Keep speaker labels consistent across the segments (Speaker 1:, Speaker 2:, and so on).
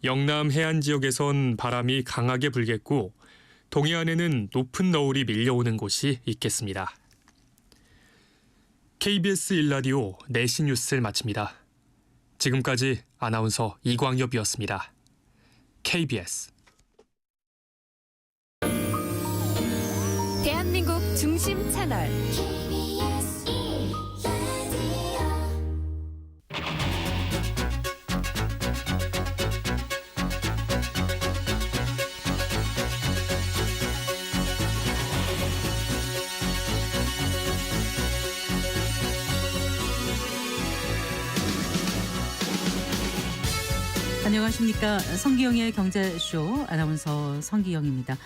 Speaker 1: 영남 해안 지역에선 바람이 강하게 불겠고 동해안에는 높은 너울이 밀려오는 곳이 있겠습니다. KBS 1라디오 내신 뉴스를 마칩니다. 지금까지 아나운서 이광엽이었습니다. KBS
Speaker 2: 대한민국 중심 채널
Speaker 3: 안녕하십니까. 성기영의 경제쇼 아나운서 성기영입니다.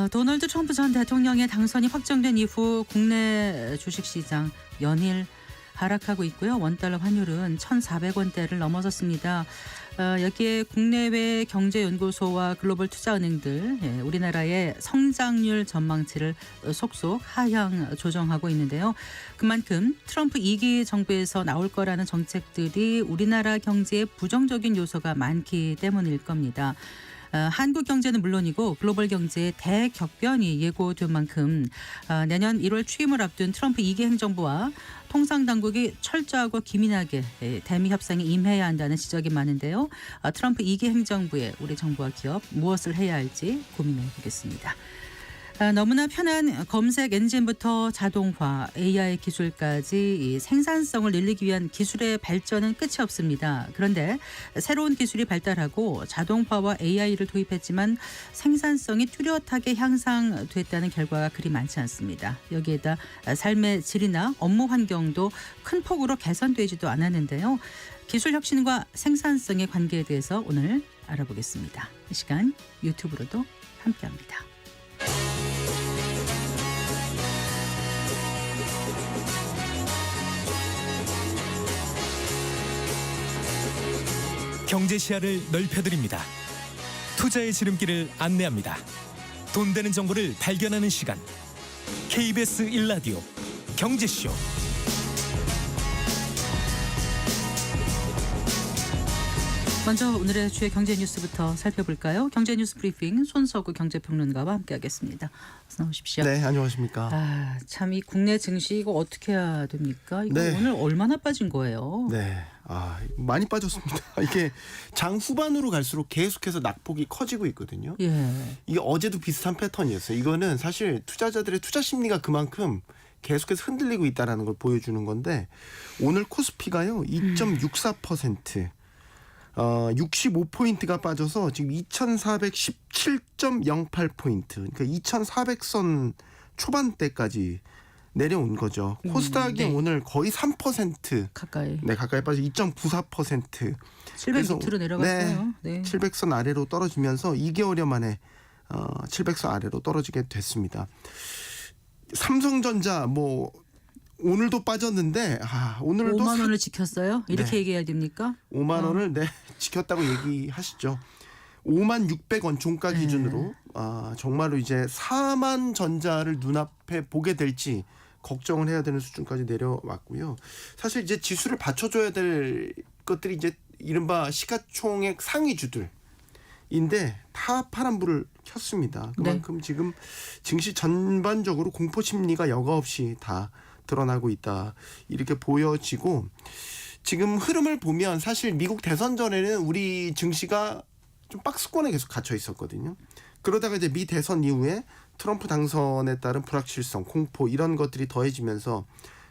Speaker 3: 도널드 트럼프 전 대통령의 당선이 확정된 이후 국내 주식시장 연일 하락하고 있고요. 원달러 환율은 1,400원대를 넘어섰습니다. 여기에 국내외 경제연구소와 글로벌 투자은행들 우리나라의 성장률 전망치를 속속 하향 조정하고 있는데요. 그만큼 트럼프 2기 정부에서 나올 거라는 정책들이 우리나라 경제에 부정적인 요소가 많기 때문일 겁니다. 한국 경제는 물론이고 글로벌 경제의 대격변이 예고된 만큼 내년 1월 취임을 앞둔 트럼프 2기 행정부와 통상당국이 철저하고 기민하게 대미 협상에 임해야 한다는 지적이 많은데요. 트럼프 2기 행정부에 우리 정부와 기업 무엇을 해야 할지 고민해 보겠습니다. 너무나 편한 검색 엔진부터 자동화, AI 기술까지 이 생산성을 늘리기 위한 기술의 발전은 끝이 없습니다. 그런데 새로운 기술이 발달하고 자동화와 AI를 도입했지만 생산성이 뚜렷하게 향상됐다는 결과가 그리 많지 않습니다. 여기에다 삶의 질이나 업무 환경도 큰 폭으로 개선되지도 않았는데요. 기술 혁신과 생산성의 관계에 대해서 오늘 알아보겠습니다. 이 시간 유튜브로도 함께합니다.
Speaker 4: 경제 시야를 넓혀드립니다. 투자의 지름길을 안내합니다. 돈 되는 정보를 발견하는 시간. KBS 1라디오 경제쇼.
Speaker 3: 먼저 오늘의 주요 경제 뉴스부터 살펴볼까요? 경제 뉴스 브리핑 손석구 경제평론가와 함께하겠습니다. 어서 나오십시오.
Speaker 5: 네, 안녕하십니까.
Speaker 3: 참 이 국내 증시 이거 어떻게 해야 됩니까? 이거
Speaker 5: 네.
Speaker 3: 오늘 얼마나 빠진 거예요?
Speaker 5: 네, 많이 빠졌습니다. 이게 장 후반으로 갈수록 계속해서 낙폭이 커지고 있거든요.
Speaker 3: 예.
Speaker 5: 이게 어제도 비슷한 패턴이었어요. 이거는 사실 투자자들의 투자 심리가 그만큼 계속해서 흔들리고 있다는 걸 보여주는 건데 오늘 코스피가요 2.64%. 65포인트가 빠져서 지금 2417.08포인트. 그러니까 2400선 초반대까지 내려온 거죠. 코스닥이
Speaker 3: 네.
Speaker 5: 오늘 거의 3%
Speaker 3: 가까이.
Speaker 5: 가까이 빠져 2.94%.
Speaker 3: 700밑으로 내려갔어요. 네.
Speaker 5: 700선 아래로 떨어지면서 2개월여 만에 700선 아래로 떨어지게 됐습니다. 삼성전자 오늘도 빠졌는데 오늘도
Speaker 3: 5만 원을 지켰어요? 이렇게
Speaker 5: 네.
Speaker 3: 얘기해야 됩니까?
Speaker 5: 5만 원을 지켰다고 얘기하시죠. 5만 600원 종가
Speaker 3: 네.
Speaker 5: 기준으로 정말로 이제 4만 전자를 눈앞에 보게 될지 걱정을 해야 되는 수준까지 내려왔고요. 사실 이제 지수를 받쳐줘야 될 것들이 이제 이른바 시가총액 상위주들인데 다 파란불을 켰습니다. 그만큼 지금 증시 전반적으로 공포 심리가 여과 없이 다 드러나고 있다 이렇게 보여지고 지금 흐름을 보면 사실 미국 대선 전에는 우리 증시가 좀 박스권에 계속 갇혀 있었거든요. 그러다가 이제 미 대선 이후에 트럼프 당선에 따른 불확실성, 공포 이런 것들이 더해지면서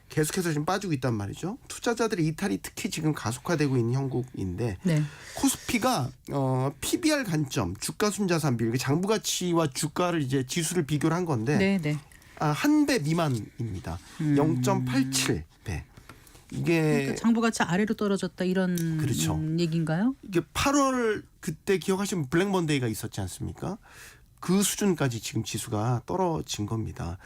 Speaker 5: 계속해서 지금 빠지고 있단 말이죠. 투자자들의 이탈이 특히 지금 가속화되고 있는 형국인데 코스피가 PBR 관점, 주가 순자산 비율, 장부 가치와 주가를 이제 지수를 비교를 한 건데 한 배 미만입니다. 0.87배. 이게
Speaker 3: 그러니까 장부 가치 아래로 떨어졌다 이런
Speaker 5: 그렇죠.
Speaker 3: 얘기인가요?
Speaker 5: 이게 8월 그때 기억하시면 블랙 먼데이가 있었지 않습니까? 그 수준까지 지금 지수가 떨어진 겁니다.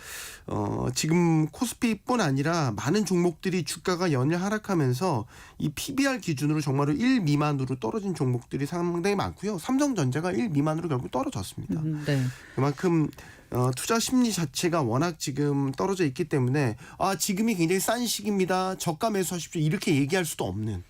Speaker 5: 지금 코스피뿐 아니라 많은 종목들이 주가가 연일 하락하면서 이 PBR 기준으로 정말로 1 미만으로 떨어진 종목들이 상당히 많고요. 삼성전자가 1 미만으로 결국 떨어졌습니다. 그만큼 투자 심리 자체가 워낙 지금 떨어져 있기 때문에 지금이 굉장히 싼 시기입니다. 저가 매수하십시오. 이렇게 얘기할 수도 없는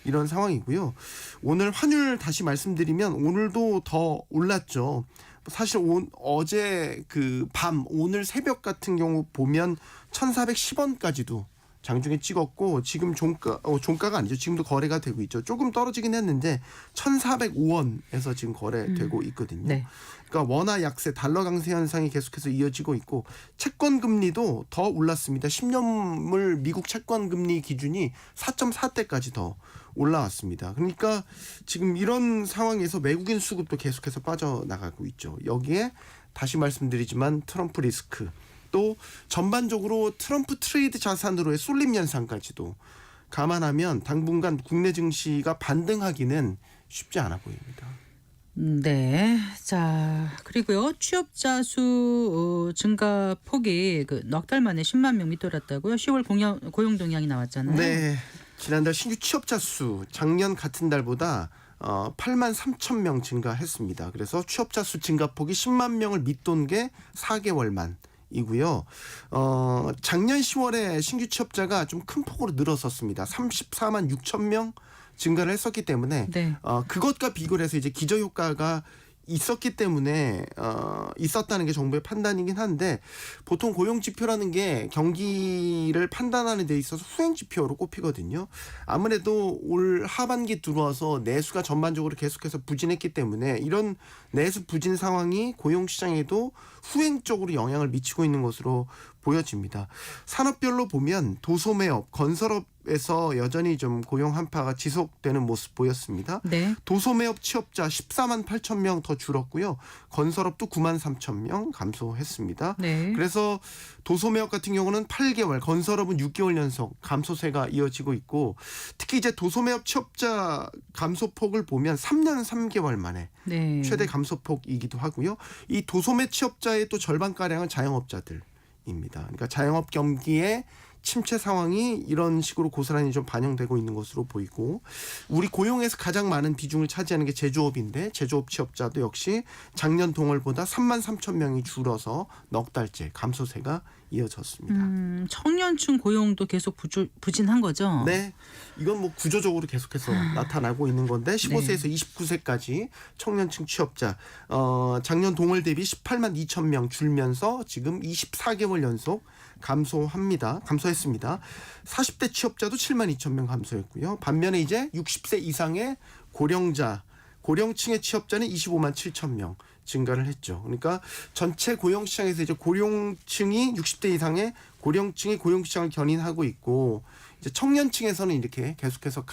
Speaker 5: 이런 상황이고요. 오늘 환율 다시 말씀드리면 오늘도 더 올랐죠. 사실 어제 그 밤 오늘 새벽 같은 경우 보면 1,410원까지도 장중에 찍었고 지금 종가가 아니죠. 지금도 거래가 되고 있죠. 조금 떨어지긴 했는데 1,405원에서 지금 거래되고 있거든요.
Speaker 3: 네.
Speaker 5: 그러니까 원화 약세, 달러 강세 현상이 계속해서 이어지고 있고 채권 금리도 더 올랐습니다. 10년물 미국 채권 금리 기준이 4.4대까지 더 올라왔습니다. 그러니까 지금 이런 상황에서 외국인 수급도 계속해서 빠져나가고 있죠. 여기에 다시 말씀드리지만 트럼프 리스크 또 전반적으로 트럼프 트레이드 자산으로의 쏠림 현상까지도 감안하면 당분간 국내 증시가 반등하기는 쉽지 않아 보입니다.
Speaker 3: 네. 자, 그리고요. 취업자 수 증가 폭이 넉 달 만에 10만 명 밑돌았다고요. 10월 고용 동향이 나왔잖아요.
Speaker 5: 네. 지난달 신규 취업자 수 작년 같은 달보다 8만 3천 명 증가했습니다. 그래서 취업자 수 증가폭이 10만 명을 밑돈 게 4개월 만이고요. 작년 10월에 신규 취업자가 좀 큰 폭으로 늘었었습니다. 34만 6천 명 증가를 했었기 때문에
Speaker 3: 네.
Speaker 5: 그것과 비교를 해서 이제 기저효과가 있었기 때문에 있었다는 게 정부의 판단이긴 한데 보통 고용 지표라는 게 경기를 판단하는 데 있어서 후행 지표로 꼽히거든요. 아무래도 올 하반기 들어와서 내수가 전반적으로 계속해서 부진했기 때문에 이런 내수 부진 상황이 고용 시장에도 후행적으로 영향을 미치고 있는 것으로 보여집니다. 산업별로 보면 도소매업, 건설업에서 여전히 좀 고용 한파가 지속되는 모습 보였습니다.
Speaker 3: 네.
Speaker 5: 도소매업 취업자 14만 8천 명 더 줄었고요. 건설업도 9만 3천 명 감소했습니다.
Speaker 3: 네.
Speaker 5: 그래서 도소매업 같은 경우는 8개월, 건설업은 6개월 연속 감소세가 이어지고 있고 특히 이제 도소매업 취업자 감소폭을 보면 3년 3개월 만에
Speaker 3: 네.
Speaker 5: 최대 감소폭이기도 하고요. 이 도소매 취업자의 또 절반가량은 자영업자들입니다. 그러니까 자영업 경기의 침체 상황이 이런 식으로 고스란히 좀 반영되고 있는 것으로 보이고 우리 고용에서 가장 많은 비중을 차지하는 게 제조업인데 제조업 취업자도 역시 작년 동월보다 3만 3천 명이 줄어서 넉 달째 감소세가 이어졌습니다.
Speaker 3: 청년층 고용도 계속 부진한 거죠?
Speaker 5: 네, 이건 뭐 구조적으로 계속해서 나타나고 있는 건데 15세에서 29세까지 청년층 취업자 작년 동월 대비 18만 2천 명 줄면서 지금 24개월 연속 감소했습니다. 40대 취업자도 7만 2천 명 감소했고요. 반면에 이제 60세 이상의 고령층의 취업자는 25만 7천 명 증가를 했죠. 그러니까 전체 고용시장에서 이제 고령층이 60대 이상의 고령층이 고용시장을 견인하고 있고 이제 청년층에서는 이렇게 계속해서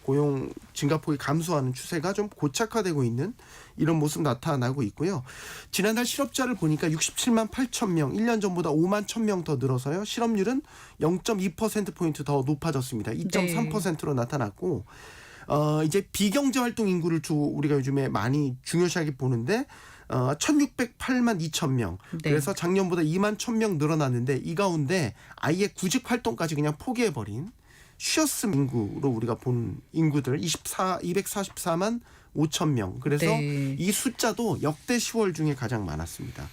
Speaker 5: 고용 증가폭이 감소하는 추세가 좀 고착화되고 있는 이런 모습 나타나고 있고요. 지난달 실업자를 보니까 67만 8천 명, 1년 전보다 5만 1천 명 더 늘어서요. 실업률은 0.2%포인트 더 높아졌습니다. 2.3%로 나타났고 이제 비경제활동 인구를 우리가 요즘에 많이 중요시하게 보는데 1,608만 2천 명.
Speaker 3: 네.
Speaker 5: 그래서 작년보다 2만 1천 명 늘어났는데 이 가운데 아예 구직 활동까지 그냥 포기해버린 쉬었음 인구로 우리가 본 인구들 244만 5천 명. 그래서
Speaker 3: 네.
Speaker 5: 이 숫자도 역대 10월 중에 가장 많았습니다.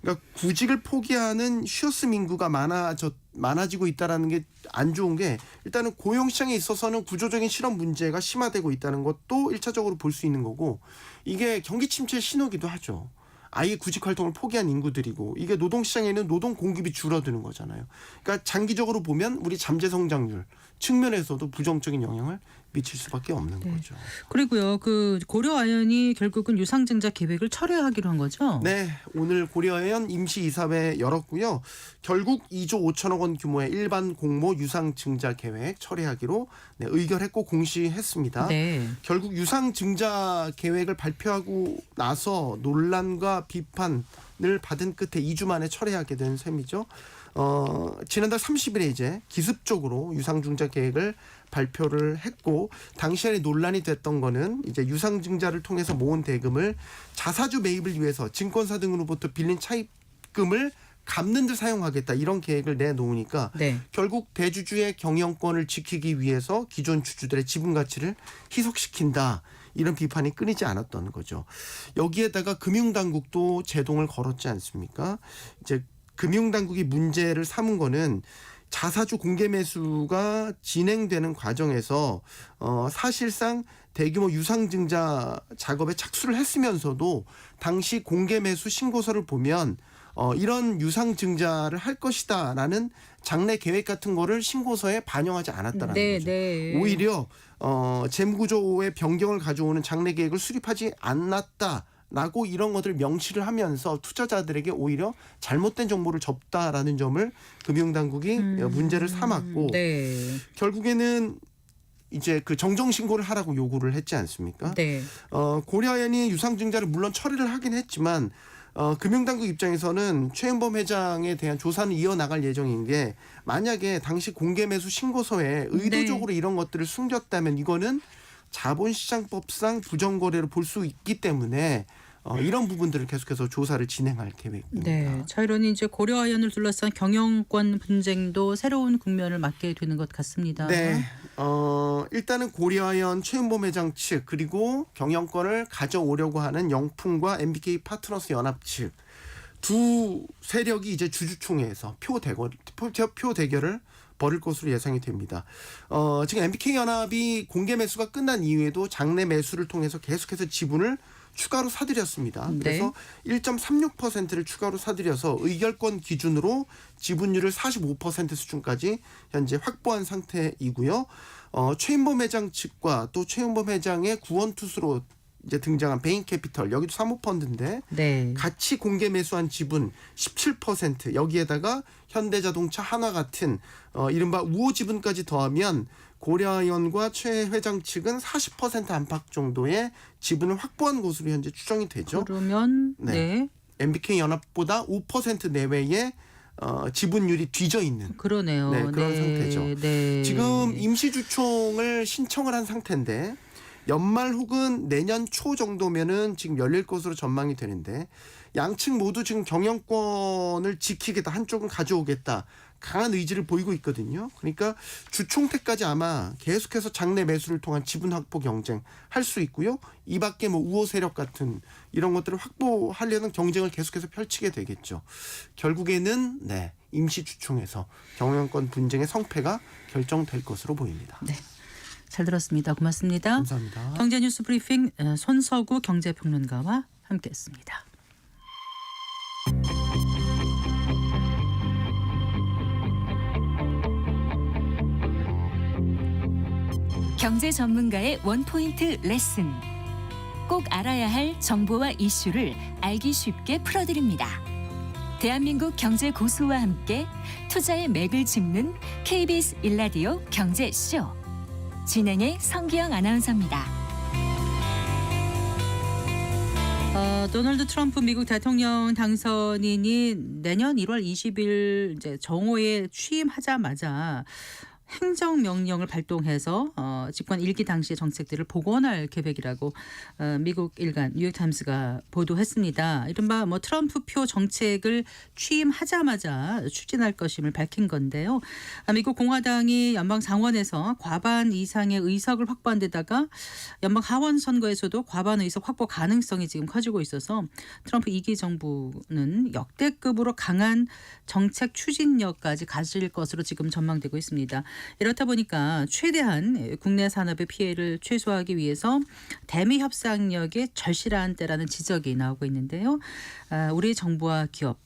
Speaker 5: 그러니까 구직을 포기하는 쉬었음 인구가 많아지고 있다는 게 안 좋은 게 일단은 고용시장에 있어서는 구조적인 실업 문제가 심화되고 있다는 것도 1차적으로 볼 수 있는 거고 이게 경기 침체의 신호기도 하죠. 아예 구직 활동을 포기한 인구들이고 이게 노동시장에는 노동 공급이 줄어드는 거잖아요. 그러니까 장기적으로 보면 우리 잠재 성장률 측면에서도 부정적인 영향을 미칠 수밖에 없는 거죠.
Speaker 3: 그리고요. 고려아연이 결국은 유상증자 계획을 철회하기로 한 거죠?
Speaker 5: 네, 오늘 고려아연 임시이사회 열었고요. 결국 2조 5천억 원 규모의 일반 공모 유상증자 계획 철회하기로 의결했고 공시했습니다.
Speaker 3: 네.
Speaker 5: 결국 유상증자 계획을 발표하고 나서 논란과 비판을 받은 끝에 2주 만에 철회하게 된 셈이죠. 지난달 30일에 이제 기습적으로 유상증자 계획을 발표를 했고 당시에 논란이 됐던 거는 이제 유상증자를 통해서 모은 대금을 자사주 매입을 위해서 증권사 등으로부터 빌린 차입금을 갚는 데 사용하겠다 이런 계획을 내놓으니까
Speaker 3: 네.
Speaker 5: 결국 대주주의 경영권을 지키기 위해서 기존 주주들의 지분 가치를 희석시킨다. 이런 비판이 끊이지 않았던 거죠. 여기에다가 금융당국도 제동을 걸었지 않습니까? 이제 금융당국이 문제를 삼은 거는 자사주 공개 매수가 진행되는 과정에서 사실상 대규모 유상증자 작업에 착수를 했으면서도 당시 공개 매수 신고서를 보면 이런 유상증자를 할 것이다라는 장래 계획 같은 거를 신고서에 반영하지 않았다라는
Speaker 3: 네,
Speaker 5: 거죠.
Speaker 3: 네.
Speaker 5: 오히려 재무구조의 변경을 가져오는 장래 계획을 수립하지 않았다라고 이런 것들을 명시를 하면서 투자자들에게 오히려 잘못된 정보를 접다라는 점을 금융당국이 문제를 삼았고
Speaker 3: 네.
Speaker 5: 결국에는 이제 그 정정 신고를 하라고 요구를 했지 않습니까?
Speaker 3: 네.
Speaker 5: 고려아연이 유상증자를 물론 처리를 하긴 했지만 금융당국 입장에서는 최은범 회장에 대한 조사는 이어나갈 예정인 게 만약에 당시 공개매수 신고서에 의도적으로 이런 것들을 숨겼다면 이거는 자본시장법상 부정거래로 볼 수 있기 때문에 이런 부분들을 계속해서 조사를 진행할 계획입니다.
Speaker 3: 네. 자, 이러니 이제 고려아연을 둘러싼 경영권 분쟁도 새로운 국면을 맞게 되는 것 같습니다.
Speaker 5: 네. 일단은 고려아연 최은범 회장 측 그리고 경영권을 가져오려고 하는 영풍과 MBK 파트너스 연합 측 두 세력이 이제 주주총회에서 표 대결을 벌일 것으로 예상이 됩니다. 지금 MBK 연합이 공개 매수가 끝난 이후에도 장내 매수를 통해서 계속해서 지분을 추가로 사들였습니다.
Speaker 3: 네.
Speaker 5: 그래서 1.36%를 추가로 사들여서 의결권 기준으로 지분율을 45% 수준까지 현재 확보한 상태이고요. 최은범 회장 측과 또 최은범 회장의 구원투수로 이제 등장한 베인캐피털 여기도 사모펀드인데
Speaker 3: 네.
Speaker 5: 같이 공개 매수한 지분 17% 여기에다가 현대자동차 하나 같은 이른바 우호 지분까지 더하면 고려아연과 최 회장 측은 40% 안팎 정도의 지분을 확보한 것으로 현재 추정이 되죠.
Speaker 3: 그러면
Speaker 5: 네.
Speaker 3: 네.
Speaker 5: MBK 연합보다 5% 내외의 지분율이 뒤져 있는
Speaker 3: 그러네요.
Speaker 5: 네, 그런 상태죠.
Speaker 3: 네.
Speaker 5: 지금 임시주총을 신청을 한 상태인데 연말 혹은 내년 초 정도면은 지금 열릴 것으로 전망이 되는데 양측 모두 지금 경영권을 지키겠다 한쪽은 가져오겠다 강한 의지를 보이고 있거든요. 그러니까 주총 때까지 아마 계속해서 장내 매수를 통한 지분 확보 경쟁 할 수 있고요. 이 밖에 뭐 우호 세력 같은 이런 것들을 확보하려는 경쟁을 계속해서 펼치게 되겠죠. 결국에는 네, 임시주총에서 경영권 분쟁의 성패가 결정될 것으로 보입니다.
Speaker 3: 네. 잘 들었습니다. 고맙습니다.
Speaker 5: 감사합니다.
Speaker 3: 경제뉴스 브리핑 손서구 경제평론가와 함께했습니다.
Speaker 2: 경제 전문가의 원포인트 레슨. 꼭 알아야 할 정보와 이슈를 알기 쉽게 풀어드립니다. 대한민국 경제 고수와 함께 투자의 맥을 짚는 KBS 일라디오 경제쇼. 진행의 성기영 아나운서입니다.
Speaker 3: 도널드 트럼프 미국 대통령 당선인이 내년 1월 20일 이제 정오에 취임하자마자 행정명령을 발동해서 집권 1기 당시의 정책들을 복원할 계획이라고 미국 일간 뉴욕타임스가 보도했습니다. 이른바 뭐 트럼프표 정책을 취임하자마자 추진할 것임을 밝힌 건데요. 미국 공화당이 연방 상원에서 과반 이상의 의석을 확보한 데다가 연방 하원 선거에서도 과반 의석 확보 가능성이 지금 커지고 있어서 트럼프 2기 정부는 역대급으로 강한 정책 추진력까지 가질 것으로 지금 전망되고 있습니다. 이렇다 보니까 최대한 국내 산업의 피해를 최소화하기 위해서 대미 협상력의 절실한 때라는 지적이 나오고 있는데요. 우리 정부와 기업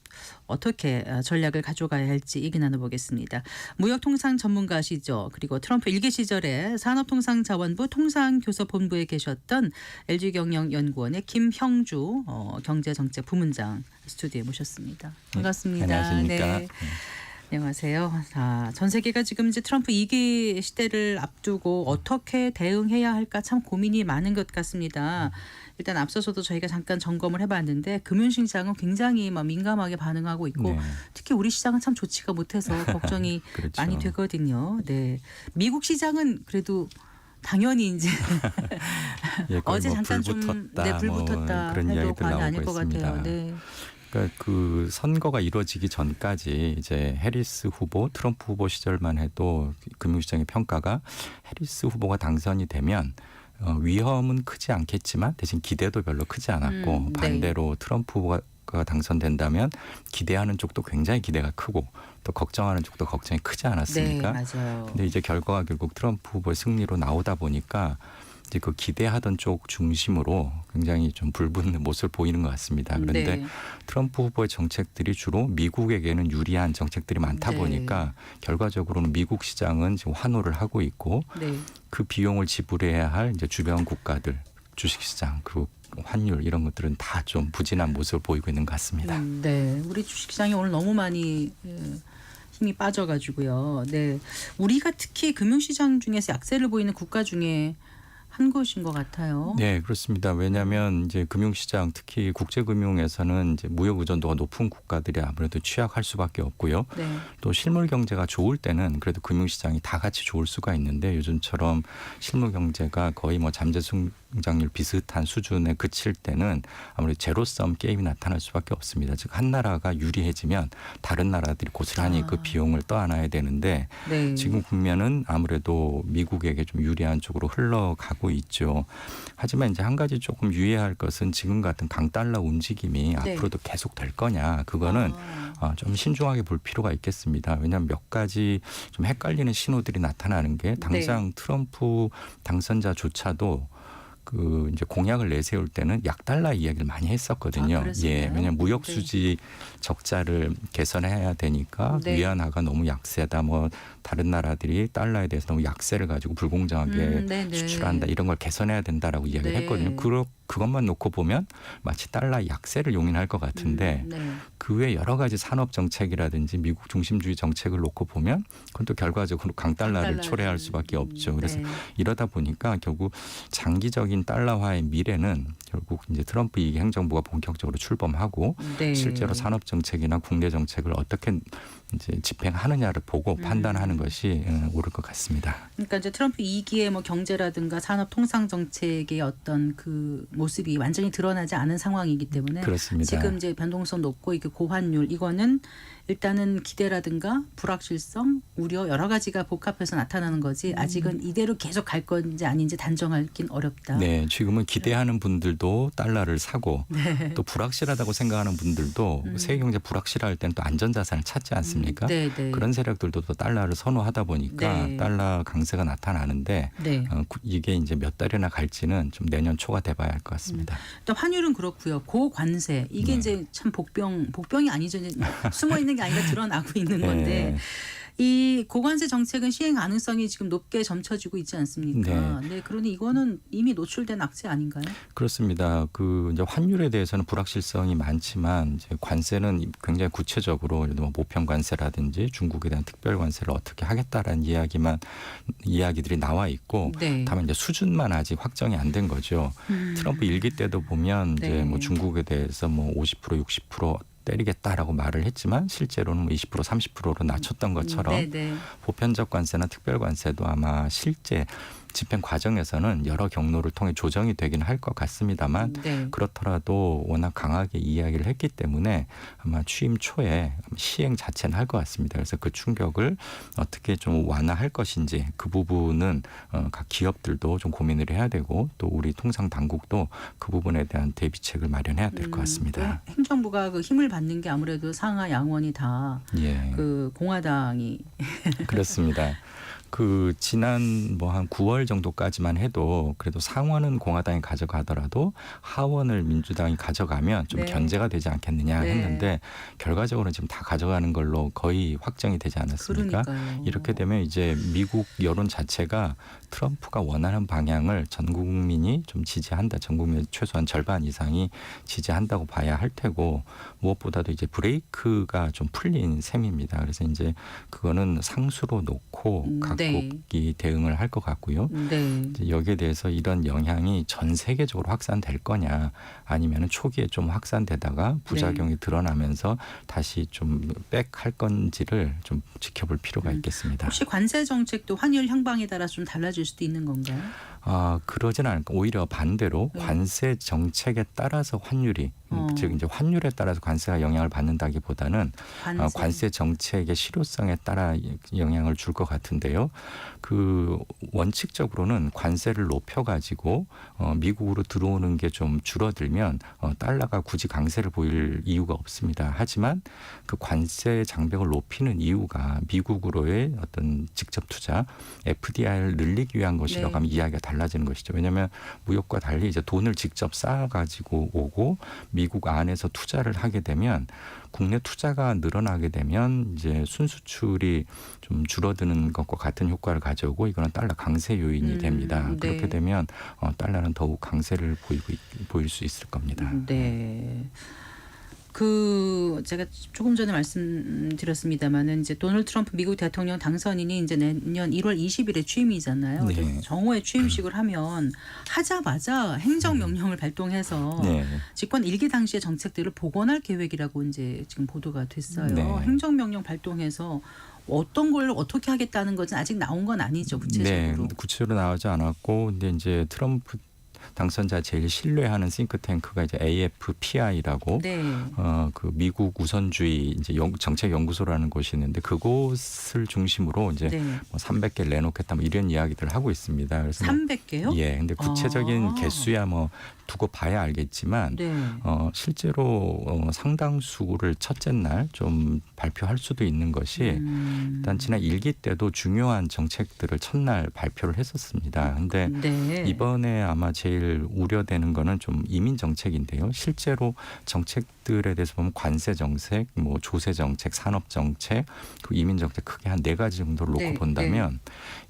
Speaker 3: 어떻게 전략을 가져가야 할지 얘기 나눠보겠습니다. 무역통상 전문가시죠. 그리고 트럼프 1기 시절에 산업통상자원부 통상교섭본부에 계셨던 LG경영연구원의 김형주 경제정책 부문장 스튜디오에 모셨습니다. 반갑습니다.
Speaker 6: 네, 안녕하십니까.
Speaker 3: 네. 안녕하세요. 전 세계가 지금 이제 트럼프 2기 시대를 앞두고 어떻게 대응해야 할까 참 고민이 많은 것 같습니다. 일단 앞서서도 저희가 잠깐 점검을 해봤는데 금융시장은 굉장히 민감하게 반응하고 있고
Speaker 6: 네.
Speaker 3: 특히 우리 시장은 참 좋지가 못해서 걱정이
Speaker 6: 그렇죠.
Speaker 3: 많이 되거든요. 네, 미국 시장은 그래도 당연히 이제
Speaker 6: 예, 거의
Speaker 3: 어제
Speaker 6: 뭐
Speaker 3: 잠깐
Speaker 6: 불
Speaker 3: 좀
Speaker 6: 붙었다,
Speaker 3: 불
Speaker 6: 뭐
Speaker 3: 붙었다
Speaker 6: 그런
Speaker 3: 해도
Speaker 6: 이야기들
Speaker 3: 과언이 아닐
Speaker 6: 나오고
Speaker 3: 것
Speaker 6: 있습니다.
Speaker 3: 같아요. 네.
Speaker 6: 그러니까 그 선거가 이루어지기 전까지 이제 해리스 후보, 트럼프 후보 시절만 해도 금융시장의 평가가 해리스 후보가 당선이 되면 위험은 크지 않겠지만 대신 기대도 별로 크지 않았고
Speaker 3: 네.
Speaker 6: 반대로 트럼프 후보가 후보가 당선된다면 기대하는 쪽도 굉장히 기대가 크고 또 걱정하는 쪽도 걱정이 크지 않았습니까?
Speaker 3: 네, 맞아요.
Speaker 6: 근데 이제 결과가 결국 트럼프 후보의 승리로 나오다 보니까 이제 그 기대하던 쪽 중심으로 굉장히 좀 불붙는 모습을 보이는 것 같습니다. 그런데
Speaker 3: 네.
Speaker 6: 트럼프 후보의 정책들이 주로 미국에게는 유리한 정책들이 많다
Speaker 3: 네.
Speaker 6: 보니까 결과적으로는 미국 시장은 지금 환호를 하고 있고
Speaker 3: 네.
Speaker 6: 그 비용을 지불해야 할 이제 주변 국가들 주식시장 그리고 환율 이런 것들은 다 좀 부진한 모습을 보이고 있는 것 같습니다.
Speaker 3: 네, 우리 주식시장이 오늘 너무 많이 힘이 빠져가지고요. 네, 우리가 특히 금융시장 중에서 약세를 보이는 국가 중에 한 곳인 것 같아요.
Speaker 6: 네, 그렇습니다. 왜냐하면 이제 금융시장 특히 국제금융에서는 이제 무역 의존도가 높은 국가들이 아무래도 취약할 수밖에 없고요.
Speaker 3: 네.
Speaker 6: 또 실물 경제가 좋을 때는 그래도 금융시장이 다 같이 좋을 수가 있는데 요즘처럼 실물 경제가 거의 뭐 잠재 성장률 비슷한 수준에 그칠 때는 아무래도 제로섬 게임이 나타날 수밖에 없습니다. 즉 한 나라가 유리해지면 다른 나라들이 고스란히 그 비용을 떠안아야 되는데
Speaker 3: 네.
Speaker 6: 지금 국면은 아무래도 미국에게 좀 유리한 쪽으로 흘러가고 있죠. 하지만 이제 한 가지 조금 유의해야 할 것은 지금 같은 강달러 움직임이
Speaker 3: 네.
Speaker 6: 앞으로도 계속 될 거냐. 그거는 좀 신중하게 볼 필요가 있겠습니다. 왜냐하면 몇 가지 좀 헷갈리는 신호들이 나타나는 게 당장 트럼프 당선자조차도 그 이제 공약을 내세울 때는 약달러 이야기를 많이 했었거든요.
Speaker 3: 그랬었나요?
Speaker 6: 왜냐하면 무역
Speaker 3: 네.
Speaker 6: 수지 적자를 개선해야 되니까
Speaker 3: 네.
Speaker 6: 위안화가 너무 약세다. 뭐 다른 나라들이 달러에 대해서 너무 약세를 가지고 불공정하게
Speaker 3: 네네.
Speaker 6: 수출한다. 이런 걸 개선해야 된다라고 이야기를
Speaker 3: 네.
Speaker 6: 했거든요. 그것만 놓고 보면 마치 달러 약세를 용인할 것 같은데
Speaker 3: 네.
Speaker 6: 그 외 여러 가지 산업 정책이라든지 미국 중심주의 정책을 놓고 보면 그건 또 결과적으로 강달러를 초래할 수밖에 없죠. 그래서
Speaker 3: 네.
Speaker 6: 이러다 보니까 결국 장기적인 달러화의 미래는 결국 이제 트럼프 이 행정부가 본격적으로 출범하고
Speaker 3: 네.
Speaker 6: 실제로 산업 정책이나 국내 정책을 어떻게 이제 집행하느냐를 보고 판단하는 것이 옳을 것 같습니다.
Speaker 3: 그러니까 이제 트럼프 2기의 뭐 경제라든가 산업 통상 정책의 어떤 그 모습이 완전히 드러나지 않은 상황이기 때문에
Speaker 6: 그렇습니다.
Speaker 3: 지금 이제 변동성 높고 이게 고환율 이거는 일단은 기대라든가 불확실성, 우려 여러 가지가 복합해서 나타나는 거지 아직은 이대로 계속 갈 건지 아닌지 단정하긴 어렵다.
Speaker 6: 네, 지금은 기대하는 분들도 달러를 사고 또 불확실하다고 생각하는 분들도 세계 경제 불확실할 때는 또 안전자산을 찾지 않습니까?
Speaker 3: 네, 네.
Speaker 6: 그런 세력들도 또 달러를 선호하다 보니까
Speaker 3: 네.
Speaker 6: 달러 강세가 나타나는데
Speaker 3: 네.
Speaker 6: 이게 이제 몇 달이나 갈지는 좀 내년 초가 돼봐야 할 것 같습니다.
Speaker 3: 또 환율은 그렇고요. 고관세 이게 이제 참 복병이 아니죠. 이제 숨어 있는 게 아니라 드러나고 있는 건데 이 고관세 정책은 시행 가능성이 지금 높게 점쳐지고 있지 않습니까? 네, 그러니 이거는 이미 노출된 악재 아닌가요?
Speaker 6: 그렇습니다. 그 이제 환율에 대해서는 불확실성이 많지만 이제 관세는 굉장히 구체적으로 예를 들면 모평 관세라든지 중국에 대한 특별 관세를 어떻게 하겠다라는 이야기들이 나와 있고
Speaker 3: 네.
Speaker 6: 다만 이제 수준만 아직 확정이 안 된 거죠. 트럼프 일기 때도 보면
Speaker 3: 네.
Speaker 6: 이제 뭐 중국에 대해서 뭐 50% 60% 때리겠다라고 말을 했지만 실제로는 뭐 20% 30%로 낮췄던 것처럼
Speaker 3: 네, 네.
Speaker 6: 보편적 관세나 특별 관세도 아마 실제 집행 과정에서는 여러 경로를 통해 조정이 되긴 할 것 같습니다만
Speaker 3: 네.
Speaker 6: 그렇더라도 워낙 강하게 이야기를 했기 때문에 아마 취임 초에 시행 자체는 할 것 같습니다. 그래서 그 충격을 어떻게 좀 완화할 것인지 그 부분은 각 기업들도 좀 고민을 해야 되고 또 우리 통상 당국도 그 부분에 대한 대비책을 마련해야 될 것 같습니다.
Speaker 3: 그 행정부가 그 힘을 받는 게 아무래도 상하 양원이 다
Speaker 6: 예,
Speaker 3: 그 공화당이
Speaker 6: 그렇습니다. 그 지난 뭐 한 9월 정도까지만 해도 그래도 상원은 공화당이 가져가더라도 하원을 민주당이 가져가면 좀
Speaker 3: 네.
Speaker 6: 견제가 되지 않겠느냐
Speaker 3: 네.
Speaker 6: 했는데 결과적으로 지금 다 가져가는 걸로 거의 확정이 되지 않았습니까?
Speaker 3: 그러니까요.
Speaker 6: 이렇게 되면 이제 미국 여론 자체가 트럼프가 원하는 방향을 전 국민이 좀 지지한다. 전 국민의 최소한 절반 이상이 지지한다고 봐야 할 테고 무엇보다도 이제 브레이크가 좀 풀린 셈입니다. 그래서 이제 그거는 상수로 놓고 각국이 대응을 할 것 같고요.
Speaker 3: 네.
Speaker 6: 이제 여기에 대해서 이런 영향이 전 세계적으로 확산될 거냐 아니면 초기에 좀 확산되다가 부작용이 드러나면서 다시 좀 백할 건지를 좀 지켜볼 필요가 있겠습니다.
Speaker 3: 혹시 관세 정책도 환율 향방에 따라 좀 달라질 수도 있는 건가요?
Speaker 6: 그러진 않을까. 오히려 반대로 관세 정책에 따라서 환율이 즉 이제 환율에 따라서 관세가 영향을 받는다기보다는 관세 정책의 실효성에 따라 영향을 줄 것 같은데요. 그 원칙적으로는 관세를 높여가지고 미국으로 들어오는 게 좀 줄어들면 달러가 굳이 강세를 보일 이유가 없습니다. 하지만 그 관세 장벽을 높이는 이유가 미국으로의 어떤 직접 투자 FDI를 늘리기 위한 것이라고 하면 이야기가 달라지는 것이죠. 왜냐하면 무역과 달리 이제 돈을 직접 쌓아가지고 오고 미국 안에서 투자를 하게 되면 국내 투자가 늘어나게 되면 이제 순수출이 좀 줄어드는 것과 같은 효과를 가져오고 이거는 달러 강세 요인이 됩니다.
Speaker 3: 네.
Speaker 6: 그렇게 되면 달러는 더욱 강세를 보일 수 있을 겁니다.
Speaker 3: 네. 제가 조금 전에 말씀드렸습니다만은 이제 도널드 트럼프 미국 대통령 당선인이 이제 내년 1월 20일에 취임이잖아요.
Speaker 6: 네.
Speaker 3: 정오에 취임식을 하면 하자마자 행정명령을 발동해서
Speaker 6: 네.
Speaker 3: 집권 1기 당시의 정책들을 복원할 계획이라고 이제 지금 보도가 됐어요.
Speaker 6: 네.
Speaker 3: 행정명령 발동해서 어떤 걸 어떻게 하겠다는 것은 아직 나온 건 아니죠, 구체적으로.
Speaker 6: 네, 구체적으로 나오지 않았고, 근데 이제 트럼프 당선자 제일 신뢰하는 싱크탱크가 이제 AFPI라고
Speaker 3: 네.
Speaker 6: 그 미국 우선주의 이제 정책 연구소라는 곳이 있는데 그곳을 중심으로 이제
Speaker 3: 네.
Speaker 6: 뭐 300개 내놓겠다 뭐 이런 이야기들을 하고 있습니다. 그래서
Speaker 3: 300개요?
Speaker 6: 예, 근데 구체적인 개수야 뭐 두고 봐야 알겠지만
Speaker 3: 네.
Speaker 6: 실제로 상당수를 첫째 날 좀 발표할 수도 있는 것이 일단 지난 1기 때도 중요한 정책들을 첫날 발표를 했었습니다. 근데
Speaker 3: 네.
Speaker 6: 이번에 아마 제일 우려되는 거는 좀 이민 정책인데요. 실제로 정책들에 대해서 보면 관세 정책, 뭐 조세 정책, 산업 정책, 그 이민 정책 크게 한 4가지 정도를 놓고
Speaker 3: 네,
Speaker 6: 본다면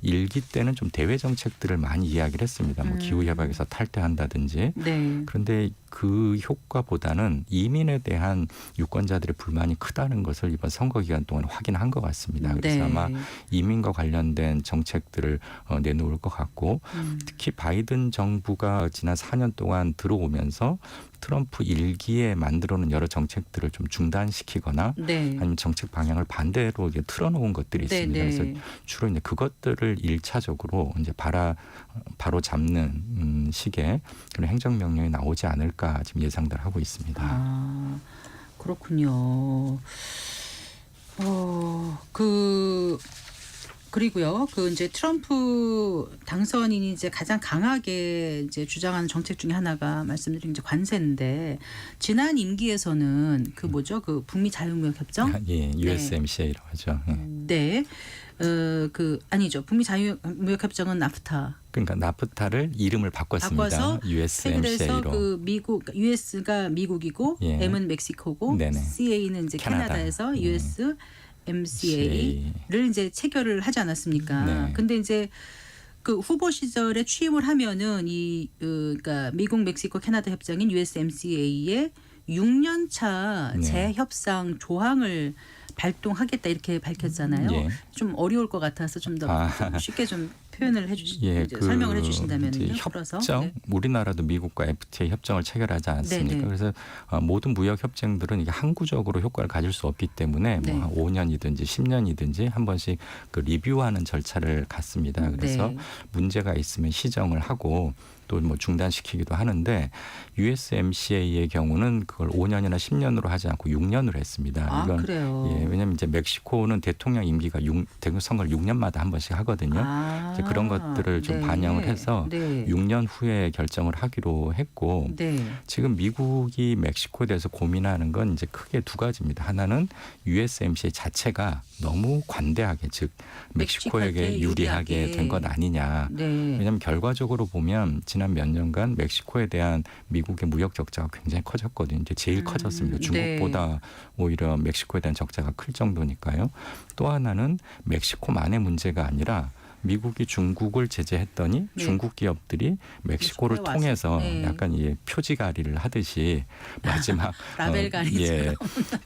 Speaker 6: 1기 때는 좀 대외 정책들을 많이 이야기를 했습니다. 뭐 기후 협약에서 탈퇴한다든지.
Speaker 3: 네.
Speaker 6: 그런데 그 효과보다는 이민에 대한 유권자들의 불만이 크다는 것을 이번 선거 기간 동안 확인한 것 같습니다. 그래서
Speaker 3: 네.
Speaker 6: 아마 이민과 관련된 정책들을 내놓을 것 같고 특히 바이든 정부가 지난 4년 동안 들어오면서 트럼프 1기에 만들어놓은 여러 정책들을 좀 중단시키거나
Speaker 3: 네.
Speaker 6: 아니면 정책 방향을 반대로 이제 틀어놓은 것들이
Speaker 3: 네,
Speaker 6: 있습니다.
Speaker 3: 네.
Speaker 6: 그래서 주로 이제 그것들을 1차적으로 이제 바로 잡는 식의 그런 행정명령이 나오지 않을까 지금 예상들 하고 있습니다.
Speaker 3: 아, 그렇군요. 그리고요. 이제 트럼프 당선인이 이제 가장 강하게 이제 주장하는 정책 중에 하나가 말씀드린 이제 관세인데 지난 임기에서는 그 북미 자유무역 협정?
Speaker 6: 예, USMCA라고 하죠. 예.
Speaker 3: 네. 아니죠. 북미 자유무역 협정은 나프타.
Speaker 6: 그러니까 나프타를 이름을 바꿨습니다.
Speaker 3: 바꿔서
Speaker 6: USMCA로.
Speaker 3: 그 미국 US가 미국이고
Speaker 6: 예.
Speaker 3: M은 멕시코고
Speaker 6: 네네.
Speaker 3: CA는 이제
Speaker 6: 캐나다.
Speaker 3: 캐나다에서
Speaker 6: 예.
Speaker 3: USMCA를 이제 체결을 하지 않았습니까?
Speaker 6: 네.
Speaker 3: 근데 이제 그 후보 시절에 취임을 하면은 그러니까 미국 멕시코 캐나다 협정인 USMCA의 6년차
Speaker 6: 네.
Speaker 3: 재협상 조항을 발동하겠다 이렇게 밝혔잖아요.
Speaker 6: 예.
Speaker 3: 좀 어려울 것 같아서 좀 더 쉽게 좀 표현을 설명을 해주신다면요. 풀어서.
Speaker 6: 협정,
Speaker 3: 네.
Speaker 6: 우리나라도 미국과 FTA 협정을 체결하지 않습니까?
Speaker 3: 네네.
Speaker 6: 그래서 모든 무역 협정들은 이게 항구적으로 효과를 가질 수 없기 때문에
Speaker 3: 네.
Speaker 6: 뭐 한 5년이든지 10년이든지 한 번씩 그 리뷰하는 절차를 갖습니다. 그래서
Speaker 3: 네.
Speaker 6: 문제가 있으면 시정을 하고 또 뭐 중단시키기도 하는데 USMCA의 경우는 그걸 5년이나 10년으로 하지 않고 6년으로 했습니다.
Speaker 3: 아,
Speaker 6: 이건
Speaker 3: 그래요.
Speaker 6: 예, 왜냐하면 이제 멕시코는 대통령 임기가 대통령 선거를 6년마다 한 번씩 하거든요. 이제 그런 것들을 좀
Speaker 3: 네.
Speaker 6: 반영을 해서
Speaker 3: 네.
Speaker 6: 6년 후에 결정을 하기로 했고
Speaker 3: 네.
Speaker 6: 지금 미국이 멕시코에 대해서 고민하는 건 이제 크게 두 가지입니다. 하나는 USMCA 자체가 너무 관대하게 즉 멕시코에게
Speaker 3: 멕시코한테
Speaker 6: 유리하게
Speaker 3: 유리하게.
Speaker 6: 된 것 아니냐.
Speaker 3: 네.
Speaker 6: 왜냐하면 결과적으로 보면 지난 몇 년간 멕시코에 대한 미국의 무역 적자가 굉장히 커졌거든요. 이제 제일 커졌습니다. 중국보다 오히려 멕시코에 대한 적자가 클 정도니까요. 또 하나는 멕시코만의 문제가 아니라 미국이 중국을 제재했더니
Speaker 3: 네.
Speaker 6: 중국 기업들이 멕시코를
Speaker 3: 멕시코에 와서.
Speaker 6: 통해서
Speaker 3: 네.
Speaker 6: 약간 표지가리를 하듯이 마지막
Speaker 3: 라벨가리처럼.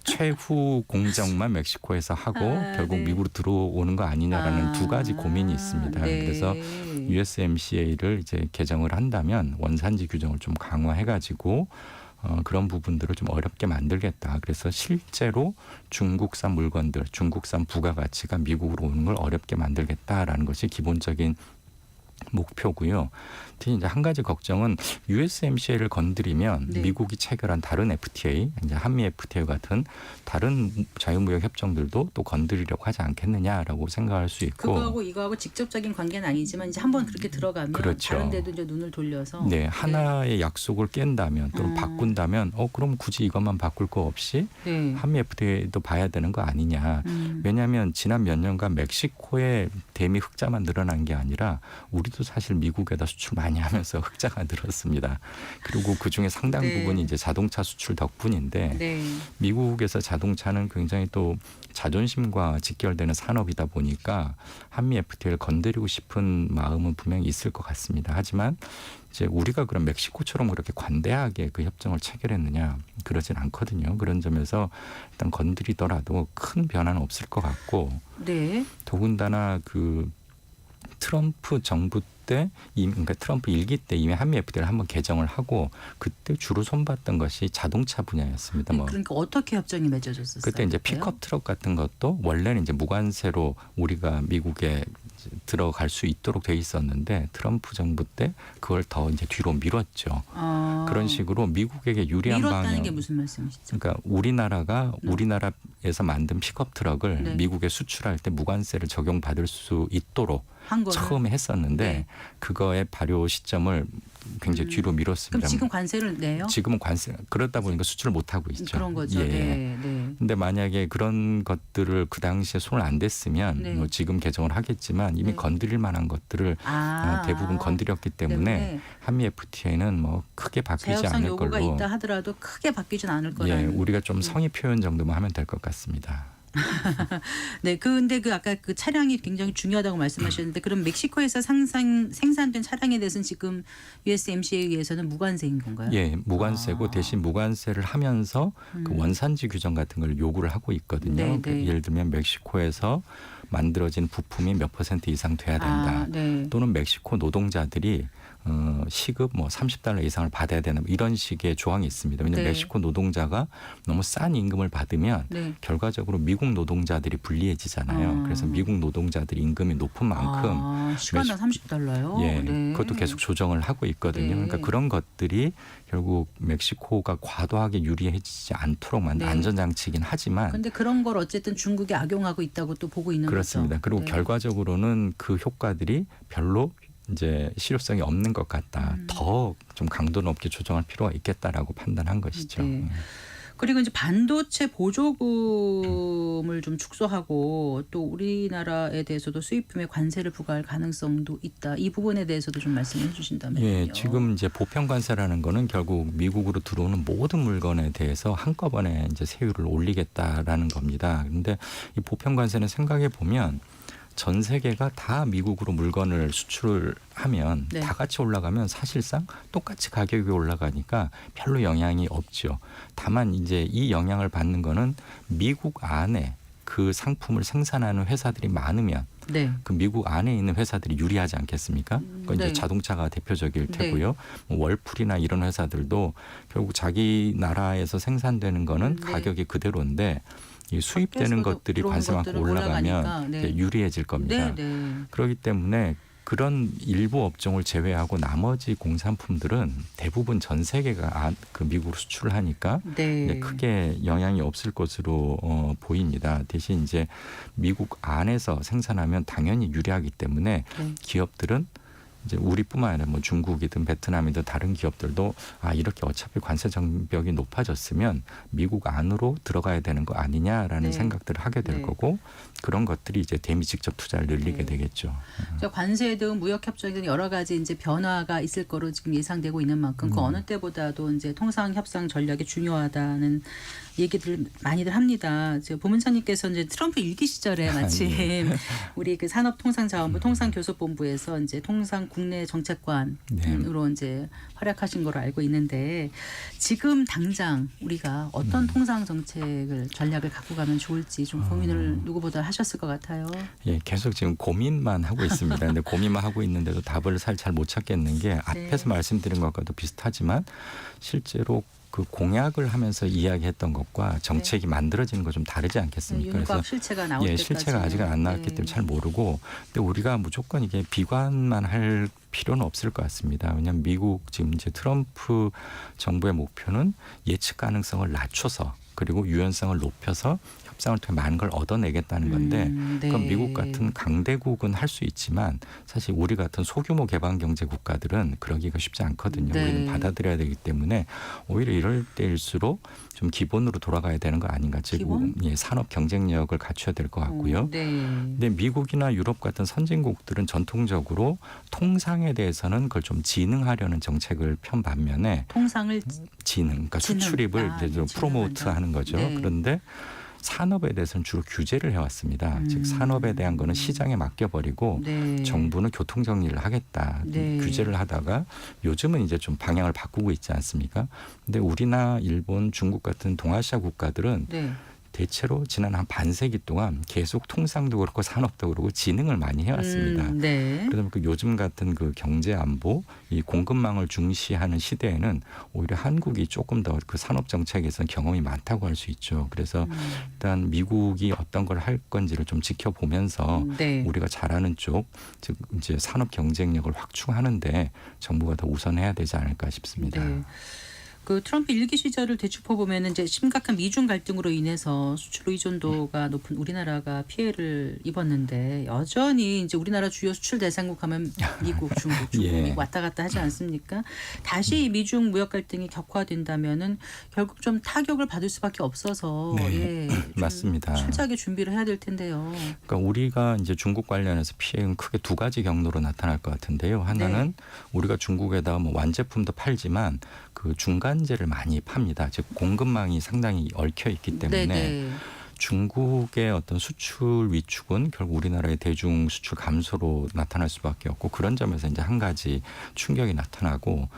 Speaker 6: 최후 공정만 멕시코에서 하고 결국
Speaker 3: 네.
Speaker 6: 미국으로 들어오는 거 아니냐라는 두 가지 고민이 있습니다.
Speaker 3: 네.
Speaker 6: 그래서 USMCA를 이제 개정을 한다면 원산지 규정을 좀 강화해가지고 그런 부분들을 좀 어렵게 만들겠다. 그래서 실제로 중국산 물건들, 중국산 부가가치가 미국으로 오는 걸 어렵게 만들겠다라는 것이 기본적인 목표고요. 특히 이제 한 가지 걱정은 USMCA를 건드리면
Speaker 3: 네.
Speaker 6: 미국이 체결한 다른 FTA, 이제 한미 FTA 같은 다른 자유무역 협정들도 또 건드리려고 하지 않겠느냐라고 생각할 수 있고.
Speaker 3: 그거하고 이거하고 직접적인 관계는 아니지만 이제 한번 그렇게 들어가면
Speaker 6: 그렇죠.
Speaker 3: 다른 데도 이제 눈을 돌려서
Speaker 6: 네, 하나의 약속을 깬다면 또는 바꾼다면 그럼 굳이 이것만 바꿀 거 없이
Speaker 3: 네.
Speaker 6: 한미 FTA도 봐야 되는 거 아니냐.
Speaker 3: 음.
Speaker 6: 왜냐하면 지난 몇 년간 멕시코의 대미 흑자만 늘어난 게 아니라 우리도 사실 미국에다 수출 많이 하면서 흑자가 늘었습니다. 그리고 그중에 상당
Speaker 3: 네.
Speaker 6: 부분이 이제 자동차 수출 덕분인데
Speaker 3: 네.
Speaker 6: 미국에서 자동차는 굉장히 또 자존심과 직결되는 산업이다 보니까 한미 FTA를 건드리고 싶은 마음은 분명히 있을 것 같습니다. 하지만 이제 우리가 그럼 멕시코처럼 그렇게 관대하게 그 협정을 체결했느냐 그러진 않거든요. 그런 점에서 일단 건드리더라도 큰 변화는 없을 것 같고
Speaker 3: 네.
Speaker 6: 더군다나 그 트럼프 정부 때 그러니까 트럼프 일기 때 이미 한미 FTA를 한번 개정을 하고 그때 주로 손봤던 것이 자동차 분야였습니다. 뭐
Speaker 3: 그러니까 어떻게 협정이 맺어졌었어요?
Speaker 6: 그때 이제 픽업 트럭 같은 것도 원래는 이제 무관세로 우리가 미국에 들어갈 수 있도록 돼 있었는데 트럼프 정부 때 그걸 더 이제 뒤로 미뤘죠. 그런 식으로 미국에게 유리한
Speaker 3: 미뤘다는
Speaker 6: 방향.
Speaker 3: 게 무슨 말씀이시죠?
Speaker 6: 그러니까 우리나라가 우리나라에서 만든 픽업 트럭을
Speaker 3: 네.
Speaker 6: 미국에 수출할 때 무관세를 적용받을 수 있도록
Speaker 3: 한 거를?
Speaker 6: 처음에 했었는데
Speaker 3: 네.
Speaker 6: 그거의 발효 시점을 굉장히 뒤로 미뤘습니다.
Speaker 3: 그럼 지금 관세를 내요?
Speaker 6: 지금은 관세 그러다 보니까 수출을 못 하고 있죠.
Speaker 3: 그런 거죠.
Speaker 6: 예.
Speaker 3: 네. 네.
Speaker 6: 근데 만약에 그런 것들을 그 당시에 손을 안 댔으면
Speaker 3: 네.
Speaker 6: 뭐 지금 개정을 하겠지만 이미
Speaker 3: 네.
Speaker 6: 건드릴 만한 것들을 대부분 건드렸기 때문에 한미 FTA는 뭐 크게 바뀌지
Speaker 3: 자협상
Speaker 6: 않을
Speaker 3: 요구가
Speaker 6: 걸로.
Speaker 3: 있다 하더라도 크게 바뀌진 않을
Speaker 6: 예,
Speaker 3: 거라는.
Speaker 6: 우리가 좀 성의 표현 정도만 하면 될 것 같습니다.
Speaker 3: 네, 근데 그 아까 그 차량이 굉장히 중요하다고 말씀하셨는데 그럼 멕시코에서 생산된 차량에 대해서는 지금 USMCA에 의해서는 무관세인 건가요?
Speaker 6: 예, 무관세고 대신 무관세를 하면서 그 원산지 규정 같은 걸 요구를 하고 있거든요.
Speaker 3: 네,
Speaker 6: 그
Speaker 3: 네.
Speaker 6: 예를 들면 멕시코에서 만들어진 부품이 몇 % 이상 돼야 된다.
Speaker 3: 네.
Speaker 6: 또는 멕시코 노동자들이 시급 뭐 $30 이상을 받아야 되는 이런 식의 조항이 있습니다. 왜냐하면
Speaker 3: 네.
Speaker 6: 멕시코 노동자가 너무 싼 임금을 받으면
Speaker 3: 네.
Speaker 6: 결과적으로 미국 노동자들이 불리해지잖아요. 그래서 미국 노동자들이 임금이 높은 만큼
Speaker 3: 시간당 $30요?
Speaker 6: 예,
Speaker 3: 네.
Speaker 6: 그것도 계속 조정을 하고 있거든요.
Speaker 3: 네.
Speaker 6: 그러니까 그런 것들이 결국 멕시코가 과도하게 유리해지지 않도록 만든
Speaker 3: 네.
Speaker 6: 안전장치이긴 하지만
Speaker 3: 근데 그런 걸 어쨌든 중국이 악용하고 있다고 또 보고 있는
Speaker 6: 그렇습니다.
Speaker 3: 거죠.
Speaker 6: 그리고
Speaker 3: 네.
Speaker 6: 결과적으로는 그 효과들이 별로 이제 실효성이 없는 것 같다. 더 좀 강도 높게 조정할 필요가 있겠다라고 판단한 것이죠.
Speaker 3: 네. 그리고 이제 반도체 보조금을 좀 축소하고 또 우리나라에 대해서도 수입품에 관세를 부과할 가능성도 있다. 이 부분에 대해서도 좀 말씀해 주신다면요.
Speaker 6: 예, 지금 이제 보편 관세라는 거는 결국 미국으로 들어오는 모든 물건에 대해서 한꺼번에 이제 세율을 올리겠다라는 겁니다. 그런데 이 보편 관세는 생각해 보면 전 세계가 다 미국으로 물건을 수출을 하면
Speaker 3: 네.
Speaker 6: 다 같이 올라가면 사실상 똑같이 가격이 올라가니까 별로 영향이 없죠. 다만 이제 이 영향을 받는 거는 미국 안에 그 상품을 생산하는 회사들이 많으면
Speaker 3: 네.
Speaker 6: 그 미국 안에 있는 회사들이 유리하지 않겠습니까? 그건
Speaker 3: 네.
Speaker 6: 이제 자동차가 대표적일 테고요. 뭐 월풀이나 이런 회사들도 결국 자기 나라에서 생산되는 거는
Speaker 3: 네.
Speaker 6: 가격이 그대로인데 이 수입되는
Speaker 3: 밖에서
Speaker 6: 것들이
Speaker 3: 들어오는
Speaker 6: 관세 많고
Speaker 3: 것들은
Speaker 6: 올라가면
Speaker 3: 올라가니까, 네.
Speaker 6: 이제 유리해질 겁니다.
Speaker 3: 네, 네.
Speaker 6: 그렇기 때문에 그런 일부 업종을 제외하고 나머지 공산품들은 대부분 전 세계가 그 미국으로 수출을 하니까
Speaker 3: 네.
Speaker 6: 이제 크게 영향이 없을 것으로 보입니다. 대신 이제 미국 안에서 생산하면 당연히 유리하기 때문에
Speaker 3: 네.
Speaker 6: 기업들은 이제 우리뿐만 아니라 뭐 중국이든 베트남이든 다른 기업들도 이렇게 어차피 관세 장벽이 높아졌으면 미국 안으로 들어가야 되는 거 아니냐라는
Speaker 3: 네.
Speaker 6: 생각들을 하게 될
Speaker 3: 네.
Speaker 6: 거고 그런 것들이 이제 대미 직접 투자를 늘리게
Speaker 3: 네.
Speaker 6: 되겠죠.
Speaker 3: 관세든 무역 협정이든 여러 가지 이제 변화가 있을 거로 지금 예상되고 있는 만큼 그 어느 때보다도 이제 통상 협상 전략이 중요하다는 얘기들 많이들 합니다. 보문사님께서 이제 트럼프 일기 시절에 마침 우리 그 산업통상자원부 통상교섭본부에서 이제 통상 국내 정책관으로 이제 활약하신 걸로 알고 있는데 지금 당장 우리가 어떤 통상 정책을 전략을 갖고 가면 좋을지 좀 고민을 누구보다 하셨을 것 같아요.
Speaker 6: 예, 계속 지금 고민만 하고 있습니다. 근데 고민만 하고 있는데도 답을 잘 못 찾겠는 게 앞에서 말씀드린 것과도 비슷하지만 실제로 그 공약을 하면서 이야기했던 것과 정책이 만들어지는 거 좀 다르지 않겠습니까?
Speaker 3: 윤곽 실체가 나올 때까지
Speaker 6: 실체가 아직은 안 나왔기 때문에 잘 모르고, 근데 우리가 무조건 이게 비관만 할 필요는 없을 것 같습니다. 왜냐하면 미국 지금 이제 트럼프 정부의 목표는 예측 가능성을 낮춰서 그리고 유연성을 높여서 협상을 통해 많은 걸 얻어내겠다는 건데,
Speaker 3: 네.
Speaker 6: 그럼 미국 같은 강대국은 할 수 있지만 사실 우리 같은 소규모 개방 경제 국가들은 그러기가 쉽지 않거든요.
Speaker 3: 네.
Speaker 6: 우리는 받아들여야 되기 때문에 오히려 이럴 때일수록 좀 기본으로 돌아가야 되는 거 아닌가. 즉 산업 경쟁력을 갖춰야 될 것 같고요.
Speaker 3: 네.
Speaker 6: 근데 미국이나 유럽 같은 선진국들은 전통적으로 통상에 대해서는 그걸 좀 진흥하려는 정책을 편 반면에
Speaker 3: 통상을
Speaker 6: 그러니까 수출입을 이제 프로모트하는 거죠.
Speaker 3: 네.
Speaker 6: 그런데 산업에 대해서는 주로 규제를 해왔습니다. 즉 산업에 대한 거는 시장에 맡겨버리고
Speaker 3: 네.
Speaker 6: 정부는 교통 정리를 하겠다.
Speaker 3: 네.
Speaker 6: 규제를 하다가 요즘은 이제 좀 방향을 바꾸고 있지 않습니까? 근데 우리나 일본, 중국 같은 동아시아 국가들은
Speaker 3: 네.
Speaker 6: 대체로 지난 한 반세기 동안 계속 통상도 그렇고 산업도 그렇고 진흥을 많이 해왔습니다.
Speaker 3: 네.
Speaker 6: 그러다 보니까 요즘 같은 그 경제 안보, 이 공급망을 중시하는 시대에는 오히려 한국이 조금 더 그 산업 정책에서는 경험이 많다고 할 수 있죠. 그래서 일단 미국이 어떤 걸 할 건지를 좀 지켜보면서
Speaker 3: 네.
Speaker 6: 우리가 잘하는 쪽, 즉 이제 산업 경쟁력을 확충하는데 정부가 더 우선해야 되지 않을까 싶습니다.
Speaker 3: 네. 그 트럼프 일기 시절을 되짚어 보면은 이제 심각한 미중 갈등으로 인해서 수출 의존도가 높은 우리나라가 피해를 입었는데 여전히 이제 우리나라 주요 수출 대상국 하면 미국, 중국,
Speaker 6: 예.
Speaker 3: 왔다 갔다 하지 않습니까? 다시 이 미중 무역 갈등이 격화된다면은 결국 좀 타격을 받을 수밖에 없어서
Speaker 6: 네.
Speaker 3: 좀
Speaker 6: 맞습니다.
Speaker 3: 철저하게 준비를 해야 될 텐데요.
Speaker 6: 그러니까 우리가 이제 중국 관련해서 피해는 크게 두 가지 경로로 나타날 것 같은데요. 하나는 우리가 중국에다 뭐 완제품도 팔지만 그 중간재를 많이 팝니다. 즉 공급망이 상당히 얽혀 있기 때문에
Speaker 3: 네네.
Speaker 6: 중국의 어떤 수출 위축은 결국 우리나라의 대중 수출 감소로 나타날 수밖에 없고, 그런 점에서 이제 한 가지 충격이 나타나고,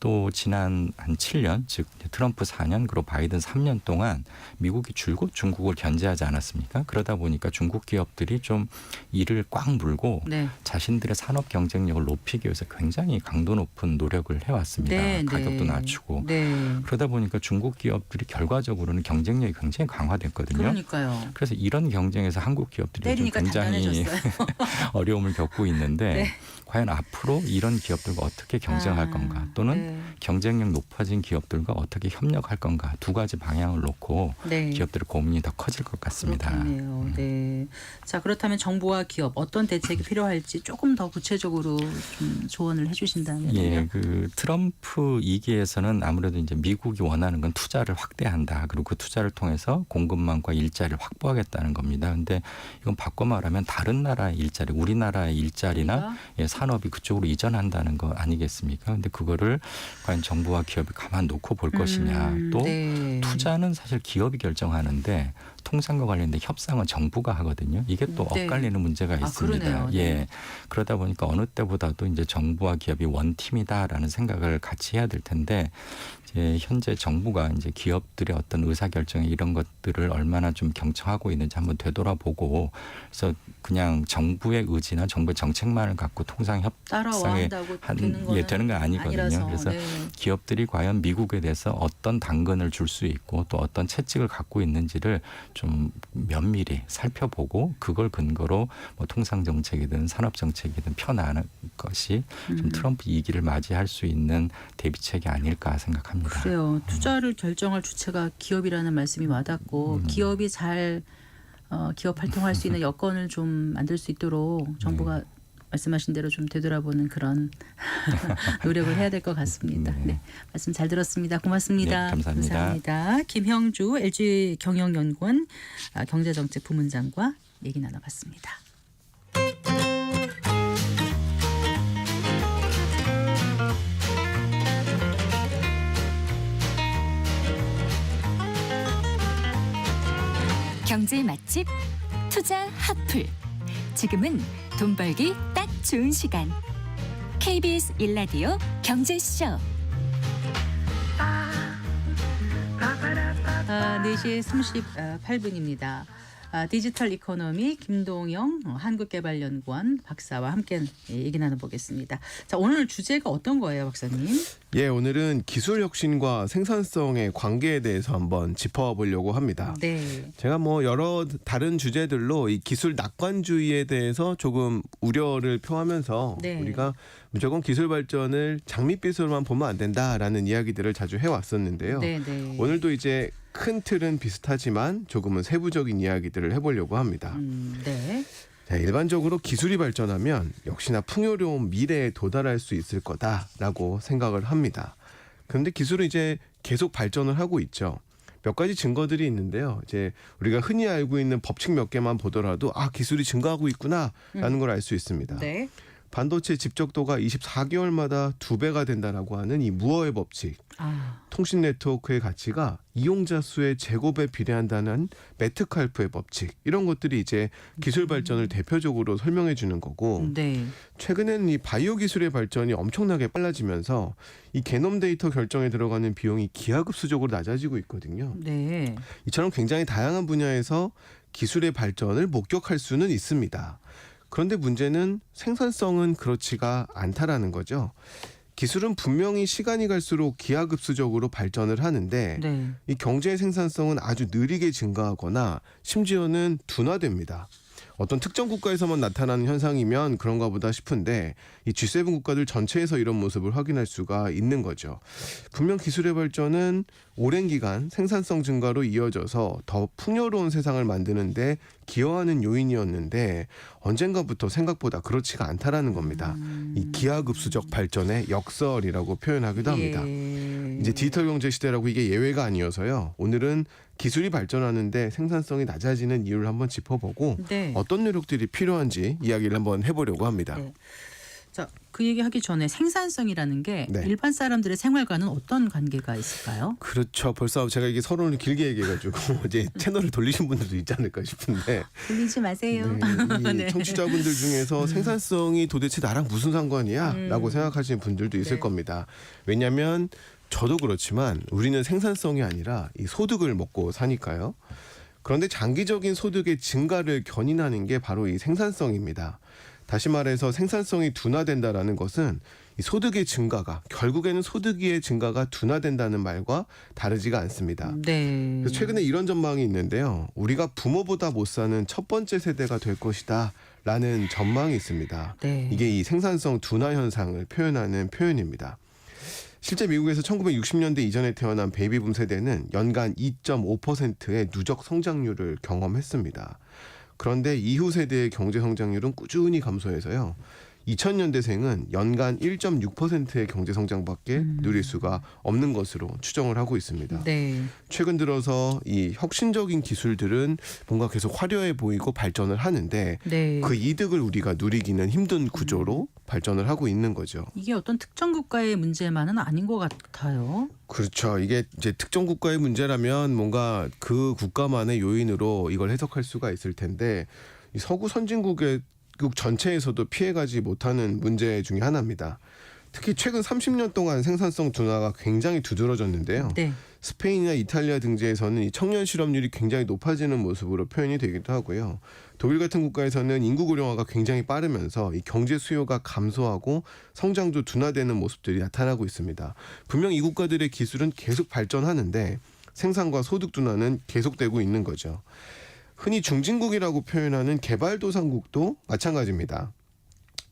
Speaker 6: 또 지난 한 7년, 즉 트럼프 4년 그리고 바이든 3년 동안 미국이 줄곧 중국을 견제하지 않았습니까? 그러다 보니까 중국 기업들이 좀 이를 꽉 물고
Speaker 3: 네.
Speaker 6: 자신들의 산업 경쟁력을 높이기 위해서 굉장히 강도 높은 노력을 해왔습니다.
Speaker 3: 네,
Speaker 6: 가격도
Speaker 3: 네.
Speaker 6: 낮추고.
Speaker 3: 네.
Speaker 6: 그러다 보니까 중국 기업들이 결과적으로는 경쟁력이 굉장히 강화됐거든요.
Speaker 3: 그러니까요.
Speaker 6: 그래서 이런 경쟁에서 한국 기업들이 요즘
Speaker 3: 때리니까
Speaker 6: 굉장히
Speaker 3: 단단해졌어요.
Speaker 6: 어려움을 겪고 있는데
Speaker 3: 네.
Speaker 6: 과연 앞으로 이런 기업들과 어떻게 경쟁할 건가, 또는 경쟁력 높아진 기업들과 어떻게 협력할 건가, 두 가지 방향을 놓고
Speaker 3: 네.
Speaker 6: 기업들의 고민이 더 커질 것 같습니다.
Speaker 3: 그렇겠네요. 네. 자, 그렇다면 정부와 기업 어떤 대책이 필요할지 조금 더 구체적으로 좀 조언을 해주신다면요.
Speaker 6: 예, 그 트럼프 2기에서는 아무래도 이제 미국이 원하는 건 투자를 확대한다. 그리고 그 투자를 통해서 공급망과 일자리를 확보하겠다는 겁니다. 근데 이건 바꿔 말하면 다른 나라의 일자리, 우리나라의 일자리나 산업이 그쪽으로 이전한다는 거 아니겠습니까? 근데 그거를 과연 정부와 기업이 가만 놓고 볼 것이냐. 또
Speaker 3: 네.
Speaker 6: 투자는 사실 기업이 결정하는데 통상과 관련된 협상은 정부가 하거든요. 이게 또
Speaker 3: 네.
Speaker 6: 엇갈리는 문제가 있습니다.
Speaker 3: 그러네요.
Speaker 6: 예.
Speaker 3: 네.
Speaker 6: 그러다 보니까 어느 때보다도 이제 정부와 기업이 원팀이다라는 생각을 같이 해야 될 텐데, 이제 현재 정부가 이제 기업들의 어떤 의사결정에 이런 것들을 얼마나 좀 경청하고 있는지 한번 되돌아보고, 그래서 그냥 정부의 의지나 정부의 정책만을 갖고 통상 협상에 되는 건 아니거든요.
Speaker 3: 아니라서,
Speaker 6: 그래서
Speaker 3: 네.
Speaker 6: 기업들이 과연 미국에 대해서 어떤 당근을 줄 수 있고 또 어떤 채찍을 갖고 있는지를 좀 면밀히 살펴보고, 그걸 근거로 뭐 통상 정책이든 산업 정책이든 펴나가는 것이 좀 트럼프 2기를 맞이할 수 있는 대비책이 아닐까 생각합니다.
Speaker 3: 그래요. 투자를 결정할 주체가 기업이라는 말씀이 와닿고 기업이 잘 기업 활동할 수 있는 여건을 좀 만들 수 있도록 정부가 말씀하신 대로 좀 되돌아보는 그런 노력을 해야 될 것 같습니다.
Speaker 6: 네.
Speaker 3: 네, 말씀 잘 들었습니다. 고맙습니다.
Speaker 6: 네, 감사합니다.
Speaker 3: 감사합니다. 김형주 LG 경영연구원 경제정책 부문장과 얘기 나눠봤습니다.
Speaker 2: 경제 맛집 투자 핫플. 지금은 돈 벌기 딱 좋은 시간. KBS 1라디오 경제쇼.
Speaker 3: 4시 38분입니다. 디지털 이코노미 김동영 한국개발연구원 박사와 함께 얘기 나눠보겠습니다. 자, 오늘 주제가 어떤 거예요, 박사님?
Speaker 5: 예, 오늘은 기술 혁신과 생산성의 관계에 대해서 한번 짚어보려고 합니다.
Speaker 3: 네.
Speaker 5: 제가 뭐 여러 다른 주제들로 이 기술 낙관주의에 대해서 조금 우려를 표하면서
Speaker 3: 네.
Speaker 5: 우리가 무조건 기술 발전을 장밋빛으로만 보면 안 된다라는 이야기들을 자주 해왔었는데요.
Speaker 3: 네, 네.
Speaker 5: 오늘도 이제 큰 틀은 비슷하지만 조금은 세부적인 이야기들을 해보려고 합니다.
Speaker 3: 네.
Speaker 5: 자, 일반적으로 기술이 발전하면 역시나 풍요로운 미래에 도달할 수 있을 거다라고 생각을 합니다. 그런데 기술은 이제 계속 발전을 하고 있죠. 몇 가지 증거들이 있는데요. 이제 우리가 흔히 알고 있는 법칙 몇 개만 보더라도 기술이 증가하고 있구나라는 걸 알 수 있습니다.
Speaker 3: 네.
Speaker 5: 반도체 집적도가 24개월마다 2배가 된다라고 하는 이 무어의 법칙. 통신 네트워크의 가치가 이용자 수의 제곱에 비례한다는 메트칼프의 법칙. 이런 것들이 이제 기술 발전을 대표적으로 설명해 주는 거고
Speaker 3: 네.
Speaker 5: 최근에는 이 바이오 기술의 발전이 엄청나게 빨라지면서 이 게놈 데이터 결정에 들어가는 비용이 기하급수적으로 낮아지고 있거든요.
Speaker 3: 네.
Speaker 5: 이처럼 굉장히 다양한 분야에서 기술의 발전을 목격할 수는 있습니다. 그런데 문제는 생산성은 그렇지가 않다라는 거죠. 기술은 분명히 시간이 갈수록 기하급수적으로 발전을 하는데
Speaker 3: 네.
Speaker 5: 이 경제의 생산성은 아주 느리게 증가하거나 심지어는 둔화됩니다. 어떤 특정 국가에서만 나타나는 현상이면 그런가 보다 싶은데 이 G7 국가들 전체에서 이런 모습을 확인할 수가 있는 거죠. 분명 기술의 발전은 오랜 기간 생산성 증가로 이어져서 더 풍요로운 세상을 만드는데 기여하는 요인이었는데 언젠가부터 생각보다 그렇지가 않다라는 겁니다. 이 기하급수적 발전의 역설이라고 표현하기도 합니다.
Speaker 3: 예.
Speaker 5: 이제 디지털 경제 시대라고 이게 예외가 아니어서요. 오늘은 기술이 발전하는데 생산성이 낮아지는 이유를 한번 짚어보고
Speaker 3: 네.
Speaker 5: 어떤 노력들이 필요한지 이야기를 한번 해보려고 합니다.
Speaker 3: 네. 자, 그 얘기하기 전에 생산성이라는 게
Speaker 5: 네.
Speaker 3: 일반 사람들의 생활과는 어떤 관계가 있을까요?
Speaker 5: 그렇죠. 벌써 제가 이게 서론을 길게 얘기해가지고 이제 채널을 돌리신 분들도 있지 않을까 싶은데
Speaker 3: 돌리지 마세요.
Speaker 5: 네, 이
Speaker 3: 네.
Speaker 5: 청취자분들 중에서 생산성이 도대체 나랑 무슨 상관이야? 라고 생각하시는 분들도 있을
Speaker 3: 네.
Speaker 5: 겁니다. 왜냐하면 저도 그렇지만 우리는 생산성이 아니라 이 소득을 먹고 사니까요. 그런데 장기적인 소득의 증가를 견인하는 게 바로 이 생산성입니다. 다시 말해서 생산성이 둔화된다라는 것은 이 소득의 증가가 결국에는 소득의 증가가 둔화된다는 말과 다르지가 않습니다.
Speaker 3: 네.
Speaker 5: 그래서 최근에 이런 전망이 있는데요. 우리가 부모보다 못 사는 첫 번째 세대가 될 것이다라는 전망이 있습니다.
Speaker 3: 네.
Speaker 5: 이게 이 생산성 둔화 현상을 표현하는 표현입니다. 실제 미국에서 1960년대 이전에 태어난 베이비붐 세대는 연간 2.5%의 누적 성장률을 경험했습니다. 그런데 이후 세대의 경제 성장률은 꾸준히 감소해서요. 2000년대생은 연간 1.6%의 경제 성장밖에 누릴 수가 없는 것으로 추정을 하고 있습니다.
Speaker 3: 네.
Speaker 5: 최근 들어서 이 혁신적인 기술들은 뭔가 계속 화려해 보이고 발전을 하는데
Speaker 3: 네.
Speaker 5: 그 이득을 우리가 누리기는 힘든 구조로 발전을 하고 있는 거죠.
Speaker 3: 이게 어떤 특정 국가의 문제만은 아닌 것 같아요.
Speaker 5: 그렇죠. 이게 이제 특정 국가의 문제라면 뭔가 그 국가만의 요인으로 이걸 해석할 수가 있을 텐데 이 서구 선진국의 전체에서도 피해가지 못하는 문제 중에 하나입니다. 특히 최근 30년 동안 생산성 둔화가 굉장히 두드러졌는데요.
Speaker 3: 네.
Speaker 5: 스페인이나 이탈리아 등지에서는 이 청년 실업률이 굉장히 높아지는 모습으로 표현이 되기도 하고요. 독일 같은 국가에서는 인구 고령화가 굉장히 빠르면서 이 경제 수요가 감소하고 성장도 둔화되는 모습들이 나타나고 있습니다. 분명 이 국가들의 기술은 계속 발전하는데 생산과 소득 둔화는 계속되고 있는 거죠. 흔히 중진국이라고 표현하는 개발도상국도 마찬가지입니다.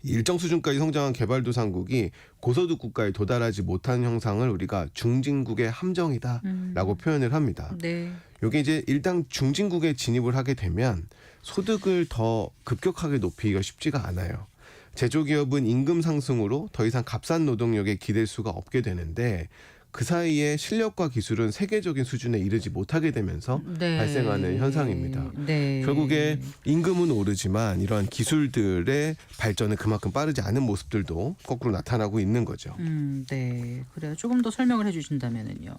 Speaker 5: 일정 수준까지 성장한 개발도상국이 고소득 국가에 도달하지 못한 형상을 우리가 중진국의 함정이다라고 표현을 합니다.
Speaker 3: 네.
Speaker 5: 이게 이제 일단 중진국에 진입을 하게 되면 소득을 더 급격하게 높이기가 쉽지가 않아요. 제조기업은 임금 상승으로 더 이상 값싼 노동력에 기댈 수가 없게 되는데 그 사이에 실력과 기술은 세계적인 수준에 이르지 못하게 되면서
Speaker 3: 네.
Speaker 5: 발생하는 현상입니다.
Speaker 3: 네.
Speaker 5: 결국에 임금은 오르지만 이러한 기술들의 발전은 그만큼 빠르지 않은 모습들도 거꾸로 나타나고 있는 거죠.
Speaker 3: 네. 그래요. 조금 더 설명을 해주신다면은요.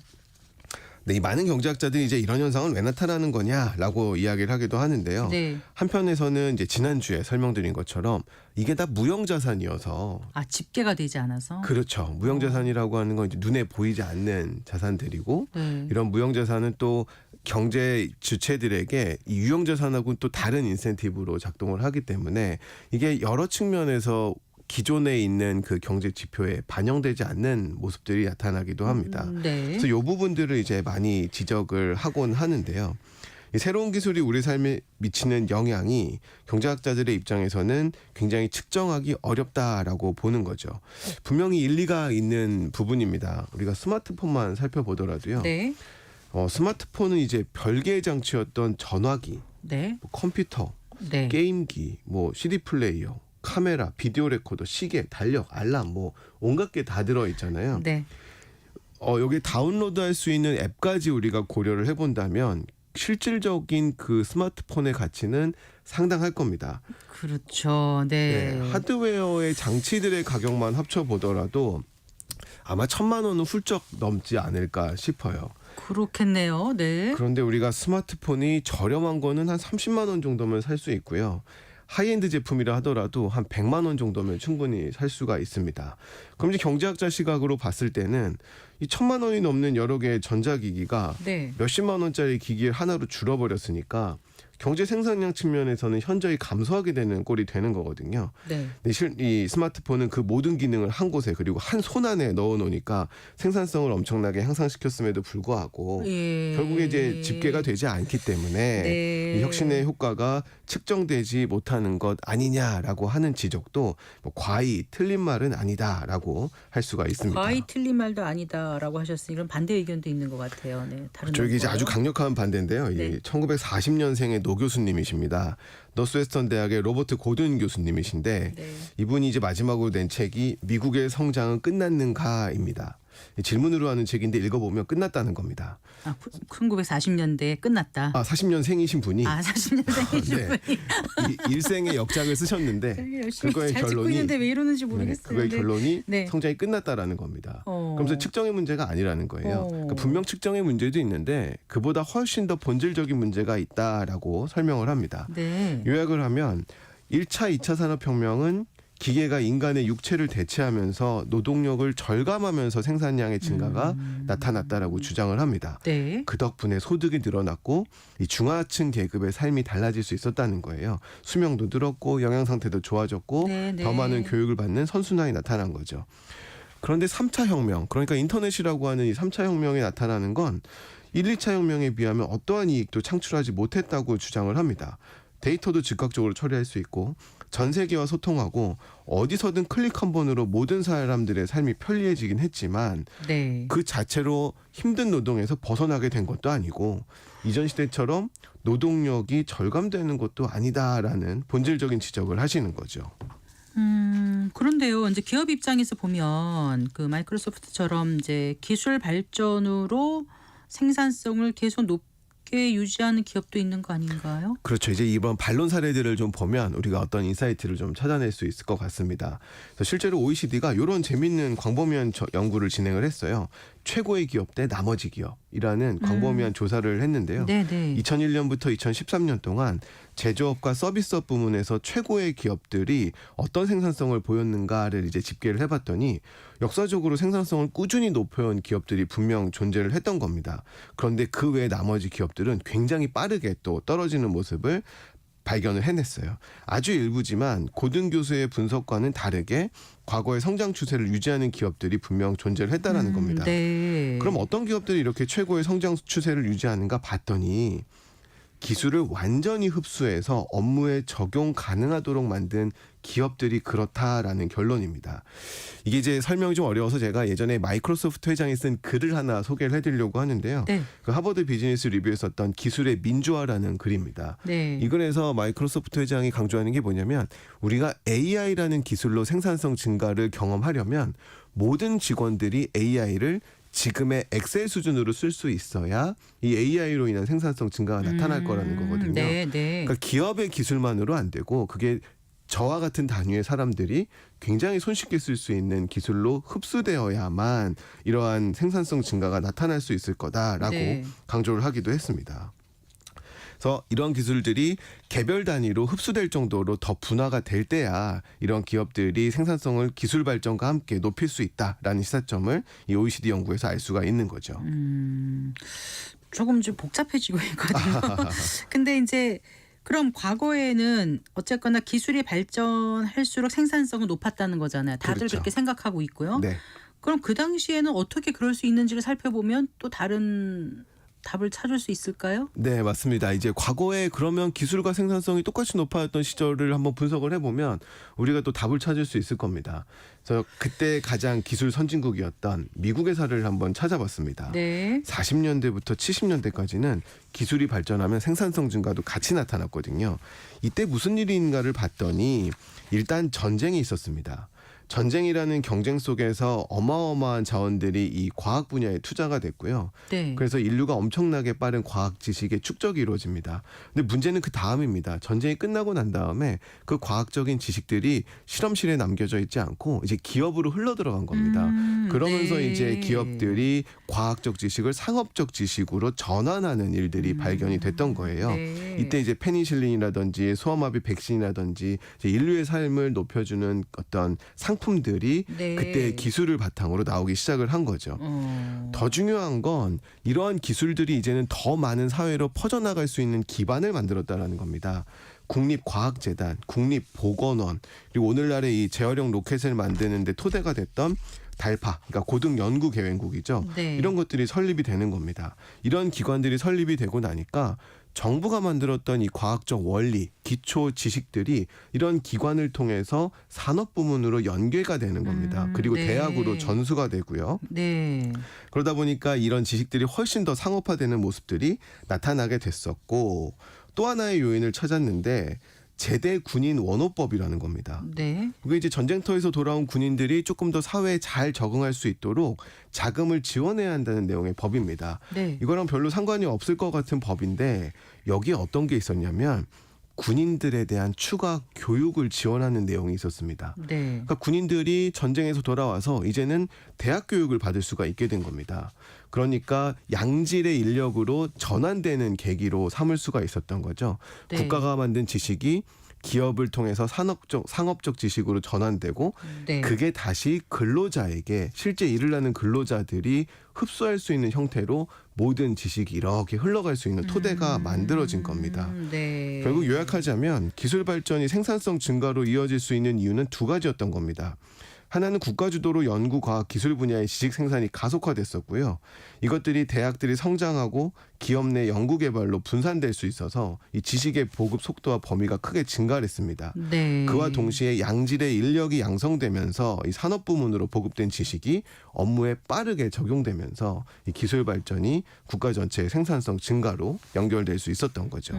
Speaker 5: 네, 이 많은 경제학자들이 이제 이런 현상은 왜 나타나는 거냐라고 이야기를 하기도 하는데요.
Speaker 3: 네.
Speaker 5: 한편에서는 이제 지난주에 설명드린 것처럼 이게 다 무형자산이어서
Speaker 3: 집계가 되지 않아서.
Speaker 5: 그렇죠. 무형자산이라고 하는 건 이제 눈에 보이지 않는 자산들이고
Speaker 3: 네.
Speaker 5: 이런 무형자산은 또 경제 주체들에게 이 유형자산하고는 또 다른 인센티브로 작동을 하기 때문에 이게 여러 측면에서 기존에 있는 그 경제 지표에 반영되지 않는 모습들이 나타나기도 합니다.
Speaker 3: 네.
Speaker 5: 그래서 이 부분들을 이제 많이 지적을 하곤 하는데요. 이 새로운 기술이 우리 삶에 미치는 영향이 경제학자들의 입장에서는 굉장히 측정하기 어렵다라고 보는 거죠. 분명히 일리가 있는 부분입니다. 우리가 스마트폰만 살펴보더라도요.
Speaker 3: 네.
Speaker 5: 스마트폰은 이제 별개의 장치였던 전화기,
Speaker 3: 네.
Speaker 5: 뭐 컴퓨터,
Speaker 3: 네.
Speaker 5: 게임기, 뭐 CD 플레이어, 카메라, 비디오 레코더, 시계, 달력, 알람 뭐 온갖 게 다 들어 있잖아요.
Speaker 3: 네.
Speaker 5: 여기 다운로드할 수 있는 앱까지 우리가 고려를 해본다면 실질적인 그 스마트폰의 가치는 상당할 겁니다.
Speaker 3: 그렇죠. 네.
Speaker 5: 네, 하드웨어의 장치들의 가격만 합쳐보더라도 아마 1,000만 원은 훌쩍 넘지 않을까 싶어요.
Speaker 3: 그렇겠네요. 네.
Speaker 5: 그런데 우리가 스마트폰이 저렴한 거는 한 30만 원 정도면 살 수 있고요. 하이엔드 제품이라 하더라도 한 100만 원 정도면 충분히 살 수가 있습니다. 그럼 이제 경제학자 시각으로 봤을 때는 이 1,000만 원이 넘는 여러 개의 전자기기가
Speaker 3: 네.
Speaker 5: 몇십만 원짜리 기기를 하나로 줄어버렸으니까 경제 생산량 측면에서는 현저히 감소하게 되는 꼴이 되는 거거든요.
Speaker 3: 네.
Speaker 5: 근데 이 스마트폰은 그 모든 기능을 한 곳에 그리고 한 손 안에 넣어놓으니까 생산성을 엄청나게 향상시켰음에도 불구하고
Speaker 3: 예.
Speaker 5: 결국에 이제 집계가 되지 않기 때문에
Speaker 3: 네.
Speaker 5: 이 혁신의 효과가 측정되지 못하는 것 아니냐라고 하는 지적도 뭐 과히 틀린 말은 아니다라고 할 수가 있습니다.
Speaker 3: 과히 틀린 말도 아니다라고 하셨으니 그런 반대 의견도 있는 것 같아요. 네. 다른
Speaker 5: 저기 이제
Speaker 3: 거요?
Speaker 5: 아주 강력한 반대인데요.
Speaker 3: 네.
Speaker 5: 이 1940년생의 노 교수님이십니다. 노스웨스턴 대학의 로버트 고든 교수님이신데
Speaker 3: 네.
Speaker 5: 이분이 이제 마지막으로 낸 책이 미국의 성장은 끝났는가입니다. 질문으로 하는 책인데 읽어보면 끝났다는 겁니다.
Speaker 3: 1940년대에 끝났다.
Speaker 5: 40년생이신 분이
Speaker 3: 40년생이신
Speaker 5: 네.
Speaker 3: 분이
Speaker 5: 일생의 역작을 쓰셨는데
Speaker 3: 열심히
Speaker 5: 그거의
Speaker 3: 잘 듣고
Speaker 5: 결론이-
Speaker 3: 있는데 왜 이러는지
Speaker 5: 네,
Speaker 3: 모르겠어요.
Speaker 5: 그거의
Speaker 3: 네.
Speaker 5: 결론이
Speaker 3: 네.
Speaker 5: 성장이 끝났다라는 겁니다.
Speaker 3: 어.
Speaker 5: 그러면서 측정의 문제가 아니라는 거예요. 그러니까 분명 측정의 문제도 있는데 그보다 훨씬 더 본질적인 문제가 있다라고 설명을 합니다.
Speaker 3: 네.
Speaker 5: 요약을 하면 1차, 2차 산업혁명은 기계가 인간의 육체를 대체하면서 노동력을 절감하면서 생산량의 증가가 나타났다라고 주장을 합니다.
Speaker 3: 네.
Speaker 5: 그 덕분에 소득이 늘어났고 이 중하층 계급의 삶이 달라질 수 있었다는 거예요. 수명도 늘었고 영양 상태도 좋아졌고
Speaker 3: 네, 네.
Speaker 5: 더 많은 교육을 받는 선순환이 나타난 거죠. 그런데 3차 혁명, 그러니까 인터넷이라고 하는 이 3차 혁명이 나타나는 건 1, 2차 혁명에 비하면 어떠한 이익도 창출하지 못했다고 주장을 합니다. 데이터도 즉각적으로 처리할 수 있고 전 세계와 소통하고 어디서든 클릭 한 번으로 모든 사람들의 삶이 편리해지긴 했지만
Speaker 3: 네.
Speaker 5: 그 자체로 힘든 노동에서 벗어나게 된 것도 아니고 이전 시대처럼 노동력이 절감되는 것도 아니다라는 본질적인 지적을 하시는 거죠.
Speaker 3: 그런데요. 이제 기업 입장에서 보면 그 마이크로소프트처럼 이제 기술 발전으로 생산성을 계속 높게 유지하는 기업도 있는 거 아닌가요?
Speaker 5: 그렇죠. 이제 이번 반론 사례들을 좀 보면 우리가 어떤 인사이트를 좀 찾아낼 수 있을 것 같습니다. 그래서 실제로 OECD가 이런 재밌는 광범위한 연구를 진행을 했어요. 최고의 기업 대 나머지 기업이라는 광범위한 조사를 했는데요.
Speaker 3: 네네.
Speaker 5: 2001년부터 2013년 동안 제조업과 서비스업 부문에서 최고의 기업들이 어떤 생산성을 보였는가를 이제 집계를 해봤더니 역사적으로 생산성을 꾸준히 높여온 기업들이 분명 존재를 했던 겁니다. 그런데 그 외 나머지 기업들은 굉장히 빠르게 또 떨어지는 모습을 발견을 해냈어요. 아주 일부지만 고든 교수의 분석과는 다르게 과거의 성장 추세를 유지하는 기업들이 분명 존재를 했다라는 겁니다.
Speaker 3: 네.
Speaker 5: 그럼 어떤 기업들이 이렇게 최고의 성장 추세를 유지하는가 봤더니 기술을 완전히 흡수해서 업무에 적용 가능하도록 만든 기업들이 그렇다라는 결론입니다. 이게 이제 설명이 좀 어려워서 제가 예전에 마이크로소프트 회장이 쓴 글을 하나 소개를 해드리려고 하는데요.
Speaker 3: 네.
Speaker 5: 그 하버드 비즈니스 리뷰에 썼던 기술의 민주화라는 글입니다.
Speaker 3: 네.
Speaker 5: 이 글에서 마이크로소프트 회장이 강조하는 게 뭐냐면 우리가 AI라는 기술로 생산성 증가를 경험하려면 모든 직원들이 AI를 지금의 엑셀 수준으로 쓸 수 있어야 이 AI로 인한 생산성 증가가 나타날 거라는 거거든요.
Speaker 3: 네, 네.
Speaker 5: 그러니까 기업의 기술만으로 안 되고 그게 저와 같은 단위의 사람들이 굉장히 손쉽게 쓸 수 있는 기술로 흡수되어야만 이러한 생산성 증가가 나타날 수 있을 거다라고
Speaker 3: 네.
Speaker 5: 강조를 하기도 했습니다. 그래서 이런 기술들이 개별 단위로 흡수될 정도로 더 분화가 될 때야 이런 기업들이 생산성을 기술 발전과 함께 높일 수 있다라는 시사점을 이 OECD 연구에서 알 수가 있는 거죠.
Speaker 3: 조금 좀 복잡해지고 있거든요. 근데 이제 그럼 과거에는 어쨌거나 기술이 발전할수록 생산성은 높았다는 거잖아요. 다들
Speaker 7: 그렇죠.
Speaker 3: 그렇게 생각하고 있고요.
Speaker 7: 네.
Speaker 3: 그럼 그 당시에는 어떻게 그럴 수 있는지를 살펴보면 또 다른 답을 찾을 수 있을까요?
Speaker 7: 네, 맞습니다. 이제 과거에 그러면 기술과 생산성이 똑같이 높았던 시절을 한번 분석을 해보면 우리가 또 답을 찾을 수 있을 겁니다. 그래서 그때 가장 기술 선진국이었던 미국의 사례를 한번 찾아봤습니다.
Speaker 3: 네.
Speaker 7: 40년대부터 70년대까지는 기술이 발전하면 생산성 증가도 같이 나타났거든요. 이때 무슨 일인가를 봤더니 일단 전쟁이 있었습니다. 전쟁이라는 경쟁 속에서 어마어마한 자원들이 이 과학 분야에 투자가 됐고요.
Speaker 3: 네.
Speaker 7: 그래서 인류가 엄청나게 빠른 과학 지식의 축적이 이루어집니다. 근데 문제는 그 다음입니다. 전쟁이 끝나고 난 다음에 그 과학적인 지식들이 실험실에 남겨져 있지 않고 이제 기업으로 흘러 들어간 겁니다. 그러면서
Speaker 3: 네.
Speaker 7: 이제 기업들이 과학적 지식을 상업적 지식으로 전환하는 일들이 발견이 됐던 거예요.
Speaker 3: 네.
Speaker 7: 이때 이제 페니실린이라든지 소아마비 백신이라든지 이제 인류의 삶을 높여주는 어떤 상품들이
Speaker 3: 네.
Speaker 7: 그때 기술을 바탕으로 나오기 시작을 한 거죠. 더 중요한 건 이러한 기술들이 이제는 더 많은 사회로 퍼져나갈 수 있는 기반을 만들었다라는 겁니다. 국립과학재단, 국립보건원, 그리고 오늘날의 이 재활용 로켓을 만드는데 토대가 됐던 달파, 그러니까 고등연구개발국이죠.
Speaker 3: 네.
Speaker 7: 이런 것들이 설립이 되는 겁니다. 이런 기관들이 설립이 되고 나니까 정부가 만들었던 이 과학적 원리, 기초 지식들이 이런 기관을 통해서 산업 부문으로 연계가 되는 겁니다. 그리고
Speaker 3: 네.
Speaker 7: 대학으로 전수가 되고요.
Speaker 3: 네.
Speaker 7: 그러다 보니까 이런 지식들이 훨씬 더 상업화되는 모습들이 나타나게 됐었고 또 하나의 요인을 찾았는데 제대 군인 원호법이라는 겁니다.
Speaker 3: 네.
Speaker 7: 그게 이제 전쟁터에서 돌아온 군인들이 조금 더 사회에 잘 적응할 수 있도록 자금을 지원해야 한다는 내용의 법입니다.
Speaker 3: 네.
Speaker 7: 이거랑 별로 상관이 없을 것 같은 법인데 여기에 어떤 게 있었냐면 군인들에 대한 추가 교육을 지원하는 내용이 있었습니다.
Speaker 3: 네.
Speaker 7: 그러니까 군인들이 전쟁에서 돌아와서 이제는 대학 교육을 받을 수가 있게 된 겁니다. 그러니까 양질의 인력으로 전환되는 계기로 삼을 수가 있었던 거죠.
Speaker 3: 네.
Speaker 7: 국가가 만든 지식이 기업을 통해서 상업적 지식으로 전환되고
Speaker 3: 네.
Speaker 7: 그게 다시 근로자에게 실제 일을 하는 근로자들이 흡수할 수 있는 형태로 모든 지식이 이렇게 흘러갈 수 있는 토대가 만들어진 겁니다.
Speaker 3: 네.
Speaker 7: 결국 요약하자면 기술 발전이 생산성 증가로 이어질 수 있는 이유는 두 가지였던 겁니다. 하나는 국가 주도로 연구, 과학, 기술 분야의 지식 생산이 가속화됐었고요. 이것들이 대학들이 성장하고 기업 내 연구 개발로 분산될 수 있어서 이 지식의 보급 속도와 범위가 크게 증가를 했습니다.
Speaker 3: 네.
Speaker 7: 그와 동시에 양질의 인력이 양성되면서 이 산업 부문으로 보급된 지식이 업무에 빠르게 적용되면서 이 기술 발전이 국가 전체의 생산성 증가로 연결될 수 있었던 거죠.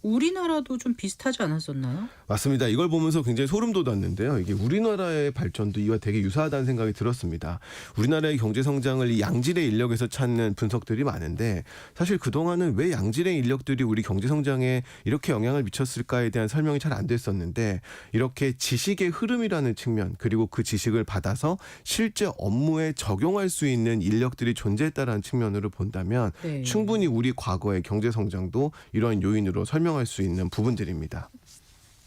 Speaker 3: 우리나라도 좀 비슷하지 않았었나요?
Speaker 7: 맞습니다. 이걸 보면서 굉장히 소름 돋았는데요. 이게 우리나라의 발전도 이와 되게 유사하다는 생각이 들었습니다. 우리나라의 경제 성장을 이 양질의 인력에서 찾는 분석들이 많은데 사실 그동안은 왜 양질의 인력들이 우리 경제 성장에 이렇게 영향을 미쳤을까에 대한 설명이 잘 안 됐었는데 이렇게 지식의 흐름이라는 측면 그리고 그 지식을 받아서 실제 업무에 적용할 수 있는 인력들이 존재했다라는 측면으로 본다면
Speaker 3: 네.
Speaker 7: 충분히 우리 과거의 경제 성장도 이런 요인으로 설명할 수 있는 부분들입니다.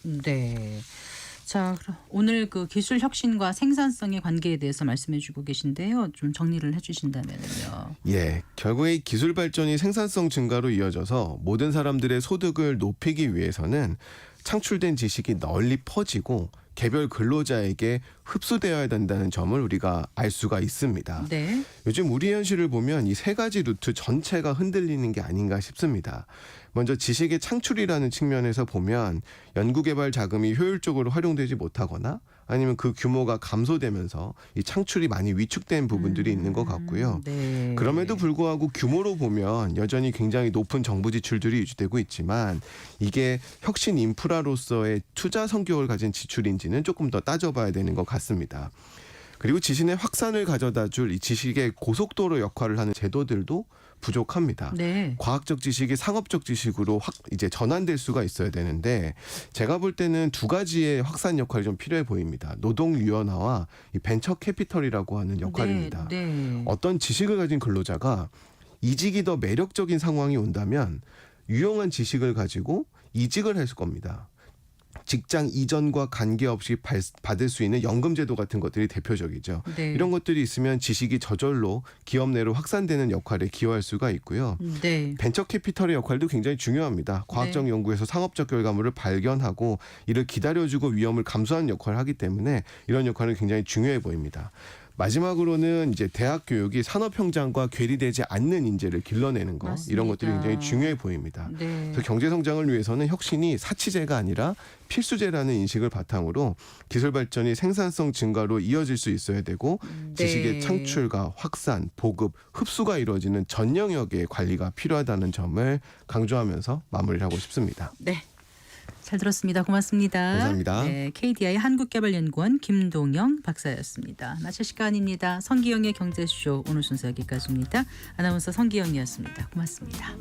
Speaker 3: 네. 자, 그럼 오늘 그 기술 혁신과 생산성의 관계에 대해서 말씀해주고 계신데요. 좀 정리를 해주신다면요.
Speaker 7: 예, 결국에 이 기술 발전이 생산성 증가로 이어져서 모든 사람들의 소득을 높이기 위해서는 창출된 지식이 널리 퍼지고 개별 근로자에게 흡수되어야 된다는 점을 우리가 알 수가 있습니다.
Speaker 3: 네.
Speaker 7: 요즘 우리 현실을 보면 이 세 가지 루트 전체가 흔들리는 게 아닌가 싶습니다. 먼저 지식의 창출이라는 측면에서 보면 연구개발 자금이 효율적으로 활용되지 못하거나 아니면 그 규모가 감소되면서 이 창출이 많이 위축된 부분들이 있는 것 같고요.
Speaker 3: 네.
Speaker 7: 그럼에도 불구하고 규모로 보면 여전히 굉장히 높은 정부 지출들이 유지되고 있지만 이게 혁신 인프라로서의 투자 성격을 가진 지출인지는 조금 더 따져봐야 되는 것 같습니다. 그리고 지식의 확산을 가져다줄 이 지식의 고속도로 역할을 하는 제도들도 부족합니다.
Speaker 3: 네.
Speaker 7: 과학적 지식이 상업적 지식으로 이제 전환될 수가 있어야 되는데 제가 볼 때는 두 가지의 확산 역할이 좀 필요해 보입니다. 노동 유연화와 이 벤처 캐피털이라고 하는 역할입니다.
Speaker 3: 네. 네.
Speaker 7: 어떤 지식을 가진 근로자가 이직이 더 매력적인 상황이 온다면 유용한 지식을 가지고 이직을 했을 겁니다. 직장 이전과 관계없이 받을 수 있는 연금제도 같은 것들이 대표적이죠.
Speaker 3: 네.
Speaker 7: 이런 것들이 있으면 지식이 저절로 기업 내로 확산되는 역할에 기여할 수가 있고요.
Speaker 3: 네.
Speaker 7: 벤처 캐피털의 역할도 굉장히 중요합니다. 과학적 연구에서 상업적 결과물을 발견하고 이를 기다려주고 위험을 감수하는 역할을 하기 때문에 이런 역할은 굉장히 중요해 보입니다. 마지막으로는 이제 대학 교육이 산업 현장과 괴리되지 않는 인재를 길러내는 것,
Speaker 3: 맞습니다.
Speaker 7: 이런 것들이 굉장히 중요해 보입니다.
Speaker 3: 네.
Speaker 7: 그래서 경제 성장을 위해서는 혁신이 사치제가 아니라 필수제라는 인식을 바탕으로 기술 발전이 생산성 증가로 이어질 수 있어야 되고 지식의 창출과 확산, 보급, 흡수가 이루어지는 전 영역의 관리가 필요하다는 점을 강조하면서 마무리를 하고 싶습니다.
Speaker 3: 네. 잘 들었습니다. 고맙습니다.
Speaker 7: 감사합니다.
Speaker 3: 네, KDI 한국개발연구원 김동영 박사였습니다. 마칠 시간입니다. 성기영의 경제쇼 오늘 순서 여기까지입니다. 아나운서 성기영이었습니다. 고맙습니다.